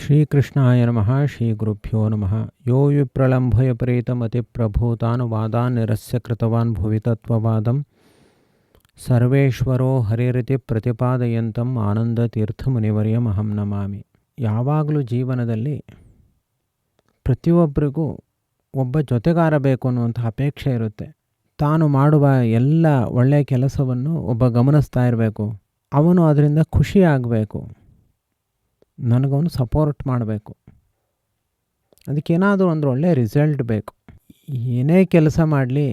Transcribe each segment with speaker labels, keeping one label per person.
Speaker 1: ಶ್ರೀಕೃಷ್ಣಾಯ ನಮಃ ಶ್ರೀ ಗುರುಭ್ಯೋ ನಮಃ. ಯೋ ವಿಪ್ರಲಂಭಯ ಪ್ರೇತಮತಿಪ್ರಭೂತಾನ್ ನಿರಸ್ಯ ಕೃತವಾನ್ ಭುವಿ ತತ್ವವಾದಂ ಸರ್ವೇಶ್ವರೋ ಹರಿರಿತಿ ಪ್ರತಿಪಾದಯಂತಂ ಆನಂದತೀರ್ಥಮುನಿವರ್ಯಮಹಂ ನಮಾಮಿ. ಯಾವಾಗಲೂ ಜೀವನದಲ್ಲಿ ಪ್ರತಿಯೊಬ್ಬರಿಗೂ ಒಬ್ಬ ಜೊತೆಗಾರ ಬೇಕು ಅನ್ನುವಂಥ ಅಪೇಕ್ಷೆ ಇರುತ್ತೆ. ತಾನು ಮಾಡುವ ಎಲ್ಲ ಒಳ್ಳೆಯ ಕೆಲಸವನ್ನು ಒಬ್ಬ ಗಮನಿಸ್ತಾ ಇರಬೇಕು. ಅವನು ಅದರಿಂದ ಖುಷಿಯಾಗಬೇಕು, ನನಗವನು ಸಪೋರ್ಟ್ ಮಾಡಬೇಕು, ಅದಕ್ಕೇನಾದರೂ ಒಂದು ಒಳ್ಳೆಯ ರಿಸಲ್ಟ್ ಬೇಕು. ಏನೇ ಕೆಲಸ ಮಾಡಲಿ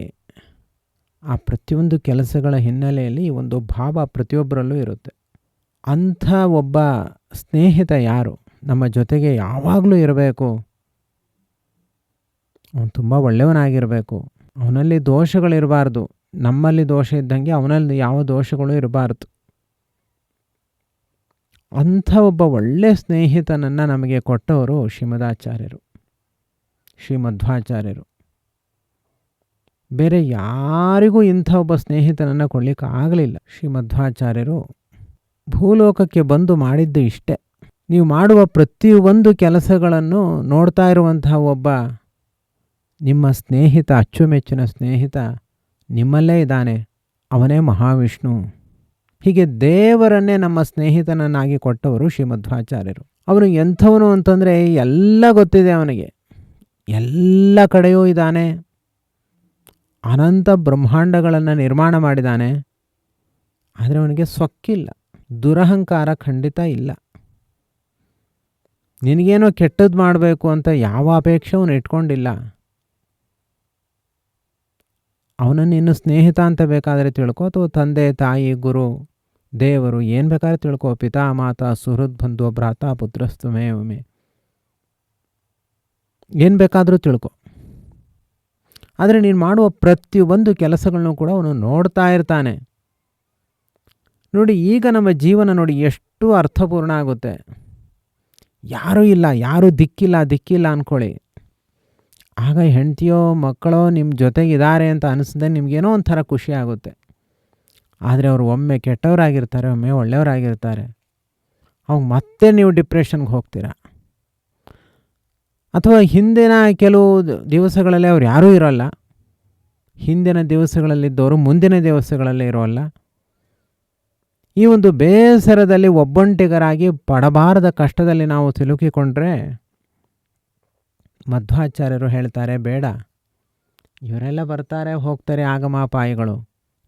Speaker 1: ಆ ಪ್ರತಿಯೊಂದು ಕೆಲಸಗಳ ಹಿನ್ನೆಲೆಯಲ್ಲಿ ಒಂದು ಭಾವ ಪ್ರತಿಯೊಬ್ಬರಲ್ಲೂ ಇರುತ್ತೆ. ಅಂಥ ಒಬ್ಬ ಸ್ನೇಹಿತ ಯಾರು ನಮ್ಮ ಜೊತೆಗೆ ಯಾವಾಗಲೂ ಇರಬೇಕು. ಅವನು ತುಂಬ ಒಳ್ಳೆಯವನಾಗಿರಬೇಕು, ಅವನಲ್ಲಿ ದೋಷಗಳಿರಬಾರ್ದು. ನಮ್ಮಲ್ಲಿ ದೋಷ ಇದ್ದಂಗೆ ಅವನಲ್ಲಿ ಯಾವ ದೋಷಗಳು ಇರಬಾರ್ದು. ಅಂಥ ಒಬ್ಬ ಒಳ್ಳೆಯ ಸ್ನೇಹಿತನನ್ನು ನಮಗೆ ಕೊಟ್ಟವರು ಶ್ರೀಮದಾಚಾರ್ಯರು, ಶ್ರೀಮಧ್ವಾಚಾರ್ಯರು. ಬೇರೆ ಯಾರಿಗೂ ಇಂಥ ಒಬ್ಬ ಸ್ನೇಹಿತನನ್ನು ಕೊಡಲಿಕ್ಕೆ ಆಗಲಿಲ್ಲ. ಶ್ರೀಮಧ್ವಾಚಾರ್ಯರು ಭೂಲೋಕಕ್ಕೆ ಬಂದು ಮಾಡಿದ್ದು ಇಷ್ಟೇ. ನೀವು ಮಾಡುವ ಪ್ರತಿಯೊಂದು ಕೆಲಸಗಳನ್ನು ನೋಡ್ತಾ ಇರುವಂತಹ ಒಬ್ಬ ನಿಮ್ಮ ಸ್ನೇಹಿತ, ಅಚ್ಚುಮೆಚ್ಚಿನ ಸ್ನೇಹಿತ ನಿಮ್ಮಲ್ಲೇ ಇದ್ದಾನೆ, ಅವನೇ ಮಹಾವಿಷ್ಣು. ಹೀಗೆ ದೇವರನ್ನೇ ನಮ್ಮ ಸ್ನೇಹಿತನನ್ನಾಗಿ ಕೊಟ್ಟವರು ಶ್ರೀಮಧ್ವಾಚಾರ್ಯರು. ಅವನು ಎಂಥವನು ಅಂತಂದರೆ ಎಲ್ಲ ಗೊತ್ತಿದೆ ಅವನಿಗೆ, ಎಲ್ಲ ಕಡೆಯೂ ಇದ್ದಾನೆ, ಅನಂತ ಬ್ರಹ್ಮಾಂಡಗಳನ್ನು ನಿರ್ಮಾಣ ಮಾಡಿದ್ದಾನೆ. ಆದರೆ ಅವನಿಗೆ ಸೊಕ್ಕಿಲ್ಲ, ದುರಹಂಕಾರ ಖಂಡಿತ ಇಲ್ಲ. ನಿನಗೇನೋ ಕೆಟ್ಟದ್ದು ಮಾಡಬೇಕು ಅಂತ ಯಾವ ಅಪೇಕ್ಷೆ ಅವನು ಇಟ್ಕೊಂಡಿಲ್ಲ. ಅವನನ್ನು ಇನ್ನು ಸ್ನೇಹಿತ ಅಂತ ಬೇಕಾದರೆ ತಿಳ್ಕೊ, ಅಥವಾ ತಂದೆ ತಾಯಿ ಗುರು ದೇವರು ಏನು ಬೇಕಾದ್ರೆ ತಿಳ್ಕೊ, ಪಿತಾ ಮಾತಾ ಸುಹೃದ್ ಬಂಧು ಭ್ರಾತ ಪುತ್ರಸ್ತು ಮೇ ಒಮ್ಮೆ, ಏನು ಬೇಕಾದರೂ ತಿಳ್ಕೊ. ಆದರೆ ನೀನು ಮಾಡುವ ಪ್ರತಿಯೊಂದು ಕೆಲಸಗಳನ್ನು ಕೂಡ ಅವನು ನೋಡ್ತಾ ಇರ್ತಾನೆ. ನೋಡಿ, ಈಗ ನಮ್ಮ ಜೀವನ ನೋಡಿ ಎಷ್ಟು ಅರ್ಥಪೂರ್ಣ ಆಗುತ್ತೆ. ಯಾರೂ ಇಲ್ಲ, ಯಾರೂ ದಿಕ್ಕಿಲ್ಲ ಅಂದ್ಕೊಳ್ಳಿ. ಆಗ ಹೆಂಡತಿಯೋ ಮಕ್ಕಳೋ ನಿಮ್ಮ ಜೊತೆಗಿದ್ದಾರೆ ಅಂತ ಅನಿಸಿದ್ರೆ ನಿಮಗೇನೋ ಒಂಥರ ಖುಷಿ ಆಗುತ್ತೆ. ಆದರೆ ಅವರು ಒಮ್ಮೆ ಕೆಟ್ಟವರಾಗಿರ್ತಾರೆ, ಒಮ್ಮೆ ಒಳ್ಳೆಯವರಾಗಿರ್ತಾರೆ. ಅವಾಗ ಮತ್ತೆ ನೀವು ಡಿಪ್ರೆಷನ್ಗೆ ಹೋಗ್ತೀರ. ಅಥವಾ ಹಿಂದಿನ ಕೆಲವು ದಿವಸಗಳಲ್ಲಿ ಅವ್ರು ಯಾರೂ ಇರೋಲ್ಲ, ಹಿಂದಿನ ದಿವಸಗಳಲ್ಲಿದ್ದವರು ಮುಂದಿನ ದಿವಸಗಳಲ್ಲಿ ಇರೋಲ್ಲ. ಈ ಒಂದು ಬೇಸರದಲ್ಲಿ ಒಬ್ಬಂಟಿಗರಾಗಿ ಪಡಬಾರದ ಕಷ್ಟದಲ್ಲಿ ನಾವು ಸಿಲುಕಿಕೊಂಡ್ರೆ ಮಧ್ವಾಚಾರ್ಯರು ಹೇಳ್ತಾರೆ, ಬೇಡ, ಇವರೆಲ್ಲ ಬರ್ತಾರೆ ಹೋಗ್ತಾರೆ ಆಗಮಾಪಾಯಿಗಳು.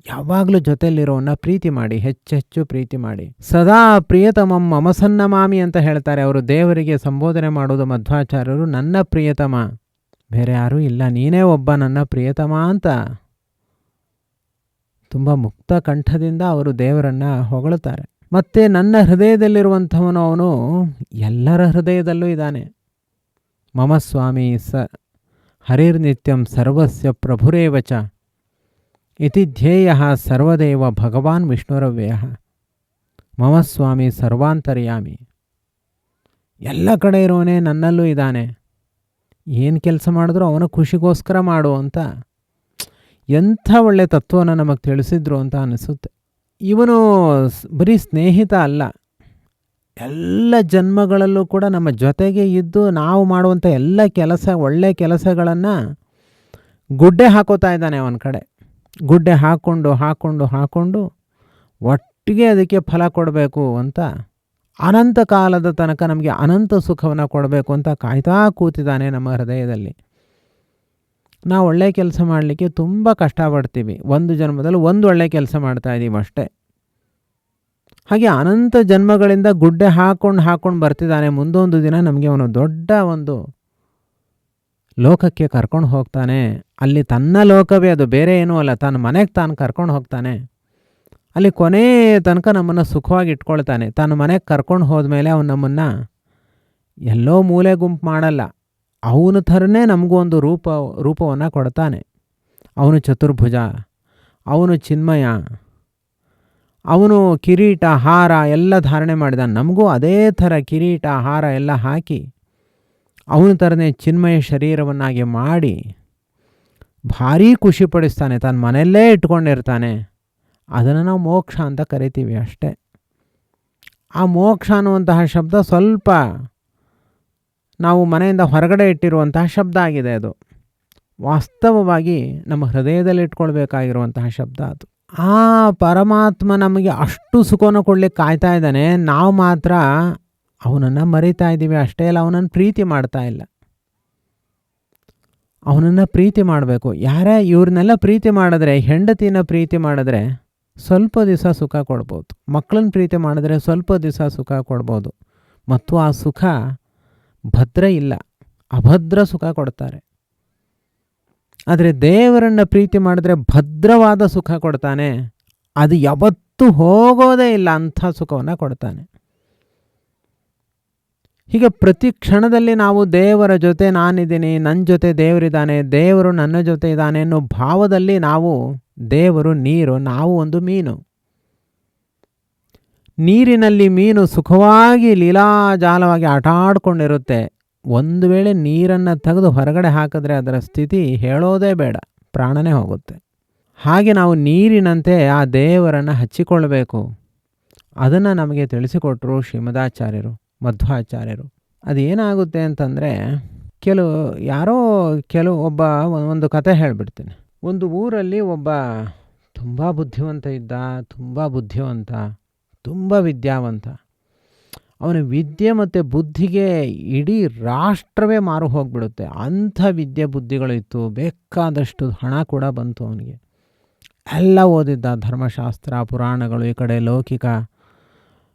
Speaker 1: ಯಾವಾಗಲೂ ಜೊತೆಯಲ್ಲಿರೋವನ್ನ ಪ್ರೀತಿ ಮಾಡಿ, ಹೆಚ್ಚೆಚ್ಚು ಪ್ರೀತಿ ಮಾಡಿ. ಸದಾ ಪ್ರಿಯತಮಂ ಮಮ ಸನ್ನಮಾಮಿ ಅಂತ ಹೇಳ್ತಾರೆ. ಅವರು ದೇವರಿಗೆ ಸಂಬೋಧನೆ ಮಾಡೋದು ಮಧ್ವಾಚಾರ್ಯರು, ನನ್ನ ಪ್ರಿಯತಮ, ಬೇರೆ ಯಾರೂ ಇಲ್ಲ, ನೀನೇ ಒಬ್ಬ ನನ್ನ ಪ್ರಿಯತಮ ಅಂತ ತುಂಬ ಮುಕ್ತ ಕಂಠದಿಂದ ಅವರು ದೇವರನ್ನು ಹೊಗಳುತ್ತಾರೆ. ಮತ್ತು ನನ್ನ ಹೃದಯದಲ್ಲಿರುವಂಥವನು ಅವನು ಎಲ್ಲರ ಹೃದಯದಲ್ಲೂ ಇದ್ದಾನೆ. ಮಮ ಸ್ವಾಮಿ ಹರಿರ್ನಿತ್ಯಂ ಸರ್ವಸ್ಯ ಪ್ರಭುರೇವಚ ಇತಿ ಧ್ಯೇಯ ಸರ್ವದೇವ ಭಗವಾನ್ ವಿಷ್ಣುರವ್ಯಯ. ಮಮ ಸ್ವಾಮಿ ಸರ್ವಾಂತರ್ಯಾಮಿ, ಎಲ್ಲ ಕಡೆ ಇರೋನೇ ನನ್ನಲ್ಲೂ ಇದ್ದಾನೆ. ಏನು ಕೆಲಸ ಮಾಡಿದ್ರು ಅವನ ಖುಷಿಗೋಸ್ಕರ ಮಾಡು ಅಂತ ಎಂಥ ಒಳ್ಳೆಯ ತತ್ವವನ್ನು ನಮಗೆ ತಿಳಿಸಿದ್ರು ಅಂತ ಅನಿಸುತ್ತೆ. ಇವನು ಬರೀ ಸ್ನೇಹಿತ ಅಲ್ಲ, ಎಲ್ಲ ಜನ್ಮಗಳಲ್ಲೂ ಕೂಡ ನಮ್ಮ ಜೊತೆಗೆ ಇದ್ದು ನಾವು ಮಾಡುವಂಥ ಎಲ್ಲ ಕೆಲಸ, ಒಳ್ಳೆಯ ಕೆಲಸಗಳನ್ನು ಗುಡ್ಡೆ ಹಾಕೋತಾ ಇದ್ದಾನೆ. ಅವನ ಕಡೆ ಗುಡ್ಡೆ ಹಾಕ್ಕೊಂಡು ಒಟ್ಟಿಗೆ ಅದಕ್ಕೆ ಫಲ ಕೊಡಬೇಕು ಅಂತ, ಅನಂತ ಕಾಲದ ತನಕ ನಮಗೆ ಅನಂತ ಸುಖವನ್ನು ಕೊಡಬೇಕು ಅಂತ ಕಾಯ್ತಾ ಕೂತಿದ್ದಾನೆ ನಮ್ಮ ಹೃದಯದಲ್ಲಿ. ನಾವು ಒಳ್ಳೆಯ ಕೆಲಸ ಮಾಡಲಿಕ್ಕೆ ತುಂಬ ಕಷ್ಟಪಡ್ತೀವಿ. ಒಂದು ಜನ್ಮದಲ್ಲಿ ಒಂದು ಒಳ್ಳೆಯ ಕೆಲಸ ಮಾಡ್ತಾಯಿದ್ದೀವಿ ಅಷ್ಟೇ. ಹಾಗೆ ಅನಂತ ಜನ್ಮಗಳಿಂದ ಗುಡ್ಡೆ ಹಾಕ್ಕೊಂಡು ಬರ್ತಿದ್ದಾನೆ. ಮುಂದೊಂದು ದಿನ ನಮಗೆ ಅವನು ದೊಡ್ಡ ಒಂದು ಲೋಕಕ್ಕೆ ಕರ್ಕೊಂಡು ಹೋಗ್ತಾನೆ. ಅಲ್ಲಿ ತನ್ನ ಲೋಕವೇ, ಅದು ಬೇರೆ ಏನೂ ಅಲ್ಲ, ತನ್ನ ಮನೆಗೆ ತಾನು ಕರ್ಕೊಂಡು ಹೋಗ್ತಾನೆ. ಅಲ್ಲಿ ಕೊನೆ ತನಕ ನಮ್ಮನ್ನು ಸುಖವಾಗಿ ಇಟ್ಕೊಳ್ತಾನೆ. ತನ್ನ ಮನೆಗೆ ಕರ್ಕೊಂಡು ಹೋದ್ಮೇಲೆ ಅವನು ನಮ್ಮನ್ನು ಎಲ್ಲೋ ಮೂಲೆ ಗುಂಪು ಮಾಡಲ್ಲ, ಅವನ ಥರನೇ ನಮಗೂ ಒಂದು ರೂಪವನ್ನು ಕೊಡ್ತಾನೆ. ಅವನು ಚತುರ್ಭುಜ, ಅವನು ಚಿನ್ಮಯ, ಅವನು ಕಿರೀಟ ಹಾರ ಎಲ್ಲ ಧಾರಣೆ ಮಾಡಿದ. ನಮಗೂ ಅದೇ ಥರ ಕಿರೀಟ ಹಾರ ಎಲ್ಲ ಹಾಕಿ ಅವನ ಥರನೇ ಚಿನ್ಮಯ ಶರೀರವನ್ನಾಗಿ ಮಾಡಿ ಭಾರೀ ಖುಷಿಪಡಿಸ್ತಾನೆ. ತನ್ನ ಮನೆಯಲ್ಲೇ ಇಟ್ಕೊಂಡಿರ್ತಾನೆ. ಅದನ್ನು ನಾವು ಮೋಕ್ಷ ಅಂತ ಕರಿತೀವಿ ಅಷ್ಟೇ. ಆ ಮೋಕ್ಷ ಅನ್ನುವಂತಹ ಶಬ್ದ ಸ್ವಲ್ಪ ನಾವು ಮನೆಯಿಂದ ಹೊರಗಡೆ ಇಟ್ಟಿರುವಂತಹ ಶಬ್ದ ಆಗಿದೆ ಅದು. ವಾಸ್ತವವಾಗಿ ನಮ್ಮ ಹೃದಯದಲ್ಲಿ ಇಟ್ಕೊಳ್ಬೇಕಾಗಿರುವಂತಹ ಶಬ್ದ ಅದು. ಆ ಪರಮಾತ್ಮ ನಮಗೆ ಅಷ್ಟು ಸುಖವನ್ನು ಕೊಡ್ಲಿಕ್ಕೆ ಕಾಯ್ತಾ ಇದ್ದಾನೆ. ನಾವು ಮಾತ್ರ ಅವನನ್ನು ಮರಿತಾ ಇದ್ದೀವಿ ಅಷ್ಟೇ ಅಲ್ಲ, ಅವನನ್ನು ಪ್ರೀತಿ ಮಾಡ್ತಾ ಇಲ್ಲ. ಅವನನ್ನು ಪ್ರೀತಿ ಮಾಡಬೇಕು. ಇವ್ರನ್ನೆಲ್ಲ ಪ್ರೀತಿ ಮಾಡಿದ್ರೆ, ಹೆಂಡತಿನ ಪ್ರೀತಿ ಮಾಡಿದ್ರೆ ಸ್ವಲ್ಪ ದಿವಸ ಸುಖ ಕೊಡ್ಬೋದು, ಮಕ್ಕಳನ್ನ ಪ್ರೀತಿ ಮಾಡಿದ್ರೆ ಸ್ವಲ್ಪ ದಿವಸ ಸುಖ ಕೊಡ್ಬೋದು. ಮತ್ತು ಆ ಸುಖ ಭದ್ರ ಇಲ್ಲ, ಅಭದ್ರ ಸುಖ ಕೊಡ್ತಾರೆ. ಆದರೆ ದೇವರನ್ನು ಪ್ರೀತಿ ಮಾಡಿದ್ರೆ ಭದ್ರವಾದ ಸುಖ ಕೊಡ್ತಾನೆ. ಅದು ಯಾವತ್ತೂ ಹೋಗೋದೇ ಇಲ್ಲ, ಅಂಥ ಸುಖವನ್ನು ಕೊಡ್ತಾನೆ. ಹೀಗೆ ಪ್ರತಿ ಕ್ಷಣದಲ್ಲಿ ನಾವು ದೇವರ ಜೊತೆ ನಾನಿದ್ದೀನಿ, ನನ್ನ ಜೊತೆ ದೇವರಿದ್ದಾನೆ, ದೇವರು ನನ್ನ ಜೊತೆ ಇದ್ದಾನೆ ಅನ್ನೋ ಭಾವದಲ್ಲಿ ನಾವು, ದೇವರು ನೀರು, ನಾವು ಒಂದು ಮೀನು. ನೀರಿನಲ್ಲಿ ಮೀನು ಸುಖವಾಗಿ ಲೀಲಾಜಾಲವಾಗಿ ಆಟ ಆಡ್ಕೊಂಡಿರುತ್ತೆ. ಒಂದು ವೇಳೆ ನೀರನ್ನು ತೆಗೆದು ಹೊರಗಡೆ ಹಾಕಿದ್ರೆ ಅದರ ಸ್ಥಿತಿ ಹೇಳೋದೇ ಬೇಡ, ಪ್ರಾಣನೇ ಹೋಗುತ್ತೆ. ಹಾಗೆ ನಾವು ನೀರಿನಂತೆ ಆ ದೇವರನ್ನು ಹಚ್ಚಿಕೊಳ್ಳಬೇಕು. ಅದನ್ನು ನಮಗೆ ತಿಳಿಸಿಕೊಟ್ರು ಶ್ರೀಮದಾಚಾರ್ಯರು, ಮಧ್ವಾಚಾರ್ಯರು. ಅದೇನಾಗುತ್ತೆ ಅಂತಂದರೆ, ಒಂದು ಕತೆ ಹೇಳಿಬಿಡ್ತೀನಿ. ಒಂದು ಊರಲ್ಲಿ ಒಬ್ಬ ತುಂಬ ಬುದ್ಧಿವಂತ ಇದ್ದ, ತುಂಬ ವಿದ್ಯಾವಂತ. ಅವನ ವಿದ್ಯೆ ಮತ್ತು ಬುದ್ಧಿಗೆ ಇಡೀ ರಾಷ್ಟ್ರವೇ ಮಾರು ಹೋಗಿಬಿಡುತ್ತೆ. ಅಂಥ ವಿದ್ಯೆ ಬುದ್ಧಿಗಳು ಇತ್ತು, ಬೇಕಾದಷ್ಟು ಹಣ ಕೂಡ ಬಂತು ಅವನಿಗೆ. ಎಲ್ಲ ಓದಿದ್ದ, ಧರ್ಮಶಾಸ್ತ್ರ, ಪುರಾಣಗಳು, ಈ ಕಡೆ ಲೌಕಿಕ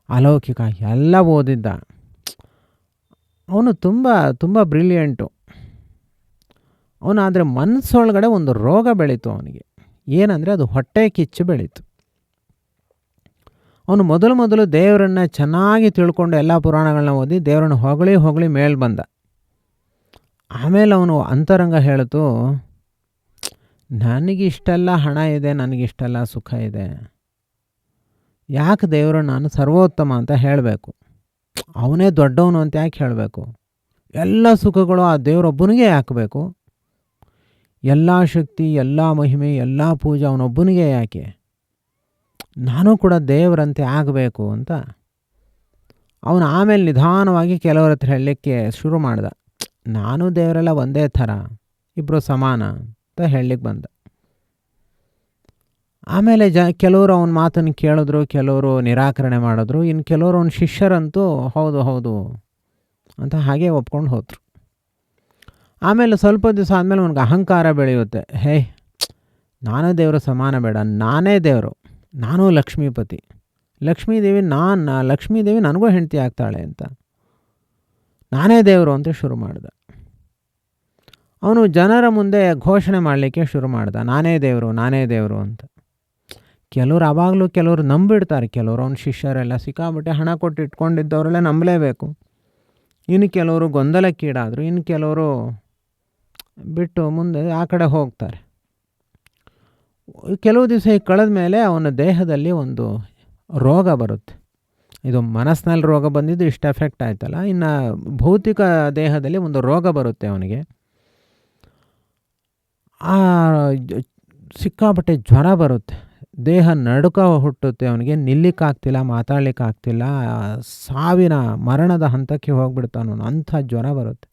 Speaker 1: ಅಲೌಕಿಕ ಎಲ್ಲ ಓದಿದ್ದ. ಅವನು ತುಂಬ ಬ್ರಿಲಿಯಂಟು. ಅವನಾದರೆ ಮನಸ್ಸೊಳಗಡೆ ಒಂದು ರೋಗ ಬೆಳೀತು ಅವನಿಗೆ. ಏನಂದರೆ ಅದು ಹೊಟ್ಟೆ ಕಿಚ್ಚು ಬೆಳೀತು. ಅವನು ಮೊದಲು ದೇವರನ್ನು ಚೆನ್ನಾಗಿ ತಿಳ್ಕೊಂಡು ಎಲ್ಲ ಪುರಾಣಗಳನ್ನ ಓದಿ ದೇವರನ್ನು ಹೊಗಳಿ ಮೇಲೆ ಬಂದ. ಆಮೇಲೆ ಅವನು ಅಂತರಂಗ ಹೇಳಿತು, ನನಗಿಷ್ಟೆಲ್ಲ ಹಣ ಇದೆ, ನನಗಿಷ್ಟೆಲ್ಲ ಸುಖ ಇದೆ, ಯಾಕೆ ದೇವರು ನಾನು ಸರ್ವೋತ್ತಮ ಅಂತ ಹೇಳಬೇಕು, ಅವನೇ ದೊಡ್ಡವನು ಅಂತ ಯಾಕೆ ಹೇಳಬೇಕು, ಎಲ್ಲ ಸುಖಗಳು ಆ ದೇವರೊಬ್ಬನಿಗೆ ಯಾಕಬೇಕು, ಎಲ್ಲ ಶಕ್ತಿ, ಎಲ್ಲ ಮಹಿಮೆ, ಎಲ್ಲ ಪೂಜೆ ಅವನೊಬ್ಬನಿಗೆ ಯಾಕೆ, ನಾನು ಕೂಡ ದೇವರಂತೆ ಆಗಬೇಕು ಅಂತ ಅವನು ಆಮೇಲೆ ನಿಧಾನವಾಗಿ ಕೆಲವರ ಹತ್ರ ಹೇಳಲಿಕ್ಕೆ ಶುರು ಮಾಡ್ದ. ನಾನು ದೇವರೆಲ್ಲ ಒಂದೇ ಥರ, ಇಬ್ಬರು ಸಮಾನ ಅಂತ ಹೇಳಲಿಕ್ಕೆ ಬಂದ. ಆಮೇಲೆ ಕೆಲವರು ಅವನ ಮಾತನ್ನು ಕೇಳಿದ್ರು, ಕೆಲವರು ನಿರಾಕರಣೆ ಮಾಡಿದ್ರು, ಇನ್ನು ಕೆಲವರು ಅವನ ಶಿಷ್ಯರಂತೂ ಹೌದು ಅಂತ ಹಾಗೆ ಒಪ್ಕೊಂಡು ಹೋದರು. ಆಮೇಲೆ ಸ್ವಲ್ಪ ದಿವಸ ಆದಮೇಲೆ ಅವನಿಗೆ ಅಹಂಕಾರ ಬೆಳೆಯುತ್ತೆ. ನಾನು ದೇವರು ಸಮಾನ ಬೇಡ, ನಾನೇ ದೇವರು, ನಾನು ಲಕ್ಷ್ಮೀಪತಿ, ಲಕ್ಷ್ಮೀದೇವಿ ನನಗೂ ಹೆಂಡತಿ ಆಗ್ತಾಳೆ ಅಂತ, ನಾನೇ ದೇವರು ಅಂತ ಶುರು ಮಾಡ್ದ. ಅವನು ಜನರ ಮುಂದೆ ಘೋಷಣೆ ಮಾಡಲಿಕ್ಕೆ ಶುರು ಮಾಡ್ದ, ನಾನೇ ದೇವರು ಅಂತ. ಕೆಲವರು ನಂಬಿಡ್ತಾರೆ, ಕೆಲವರು ಅವನ ಶಿಷ್ಯರೆಲ್ಲ ಸಿಕ್ಕಾಬಿಟ್ಟೆ ಹಣ ಕೊಟ್ಟು ಇಟ್ಕೊಂಡಿದ್ದವರೆಲ್ಲ ನಂಬಲೇಬೇಕು. ಇನ್ನು ಕೆಲವರು ಗೊಂದಲಕ್ಕೀಡಾದರು, ಇನ್ನು ಕೆಲವರು ಬಿಟ್ಟು ಮುಂದೆ ಆ ಕಡೆ ಹೋಗ್ತಾರೆ. ಕೆಲವು ದಿವಸ ಕಳೆದ ಮೇಲೆ ಅವನ ದೇಹದಲ್ಲಿ ಒಂದು ರೋಗ ಬರುತ್ತೆ. ಇದು ಮನಸ್ಸಿನಲ್ಲಿ ರೋಗ ಬಂದಿದ್ದು ಇಷ್ಟು ಎಫೆಕ್ಟ್ ಆಯ್ತಲ್ಲ, ಇನ್ನು ಭೌತಿಕ ದೇಹದಲ್ಲಿ ಒಂದು ರೋಗ ಬರುತ್ತೆ ಅವನಿಗೆ. ಸಿಕ್ಕಾಪಟ್ಟೆ ಜ್ವರ ಬರುತ್ತೆ, ದೇಹ ನಡುಕ ಹುಟ್ಟುತ್ತೆ ಅವನಿಗೆ, ನಿಲ್ಲಿಕ್ಕಾಗ್ತಿಲ್ಲ, ಮಾತಾಡಲಿಕ್ಕಾಗ್ತಿಲ್ಲ, ಸಾವಿನ ಮರಣದ ಹಂತಕ್ಕೆ ಹೋಗ್ಬಿಡ್ತಾನು, ಅಂಥ ಜ್ವರ ಬರುತ್ತೆ.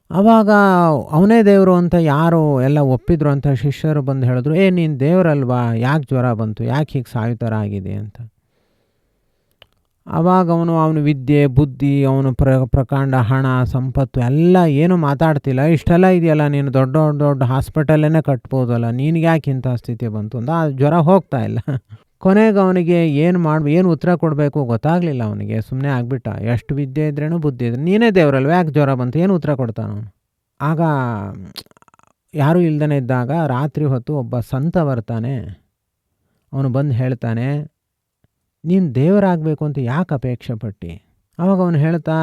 Speaker 1: ಆವಾಗ ಅವನೇ ದೇವರು ಅಂತ ಯಾರು ಎಲ್ಲ ಒಪ್ಪಿದ್ರು ಅಂತ ಶಿಷ್ಯರು ಬಂದು ಹೇಳಿದ್ರು, ನೀನು ದೇವರಲ್ವಾ, ಯಾಕೆ ಜ್ವರ ಬಂತು, ಯಾಕೆ ಹೀಗೆ ಸಾಯೋ ಥರ ಆಗಿದೆ ಅಂತ. ಆವಾಗ ಅವನು ವಿದ್ಯೆ ಬುದ್ಧಿ, ಅವನು ಪ್ರಕಾಂಡ ಹಣ ಸಂಪತ್ತು ಎಲ್ಲ ಏನು ಮಾತಾಡ್ತಿಲ್ಲ, ಇಷ್ಟೆಲ್ಲ ಇದೆಯಲ್ಲ, ನೀನು ದೊಡ್ಡ ಹಾಸ್ಪಿಟಲ್ಲೇ ಕಟ್ಬೋದಲ್ಲ, ನಿನಗೆ ಯಾಕೆ ಇಂಥ ಸ್ಥಿತಿ ಬಂತು ಅಂತ. ಆ ಜ್ವರ ಹೋಗ್ತಾ ಇಲ್ಲ. ಕೊನೆಗೆ ಅವನಿಗೆ ಏನು ಉತ್ತರ ಕೊಡಬೇಕು ಗೊತ್ತಾಗಲಿಲ್ಲ ಅವನಿಗೆ, ಸುಮ್ಮನೆ ಆಗಿಬಿಟ್ಟ. ಎಷ್ಟು ವಿದ್ಯೆ ಇದ್ರೇನು ಬುದ್ಧಿ ಇದ್ರೆ, ನೀನೇ ದೇವರಲ್ವ, ಯಾಕೆ ಜ್ವರ ಬಂತು, ಏನು ಉತ್ತರ ಕೊಡ್ತಾನವನು. ಆಗ ಯಾರೂ ಇಲ್ದೇ ಇದ್ದಾಗ ರಾತ್ರಿ ಹೊತ್ತು ಒಬ್ಬ ಸಂತ ಬರ್ತಾನೆ. ಅವನು ಬಂದು ಹೇಳ್ತಾನೆ, ನೀನು ದೇವರಾಗಬೇಕು ಅಂತ ಯಾಕೆ ಅಪೇಕ್ಷೆ ಪಟ್ಟು. ಆವಾಗ ಅವನು ಹೇಳ್ತಾ,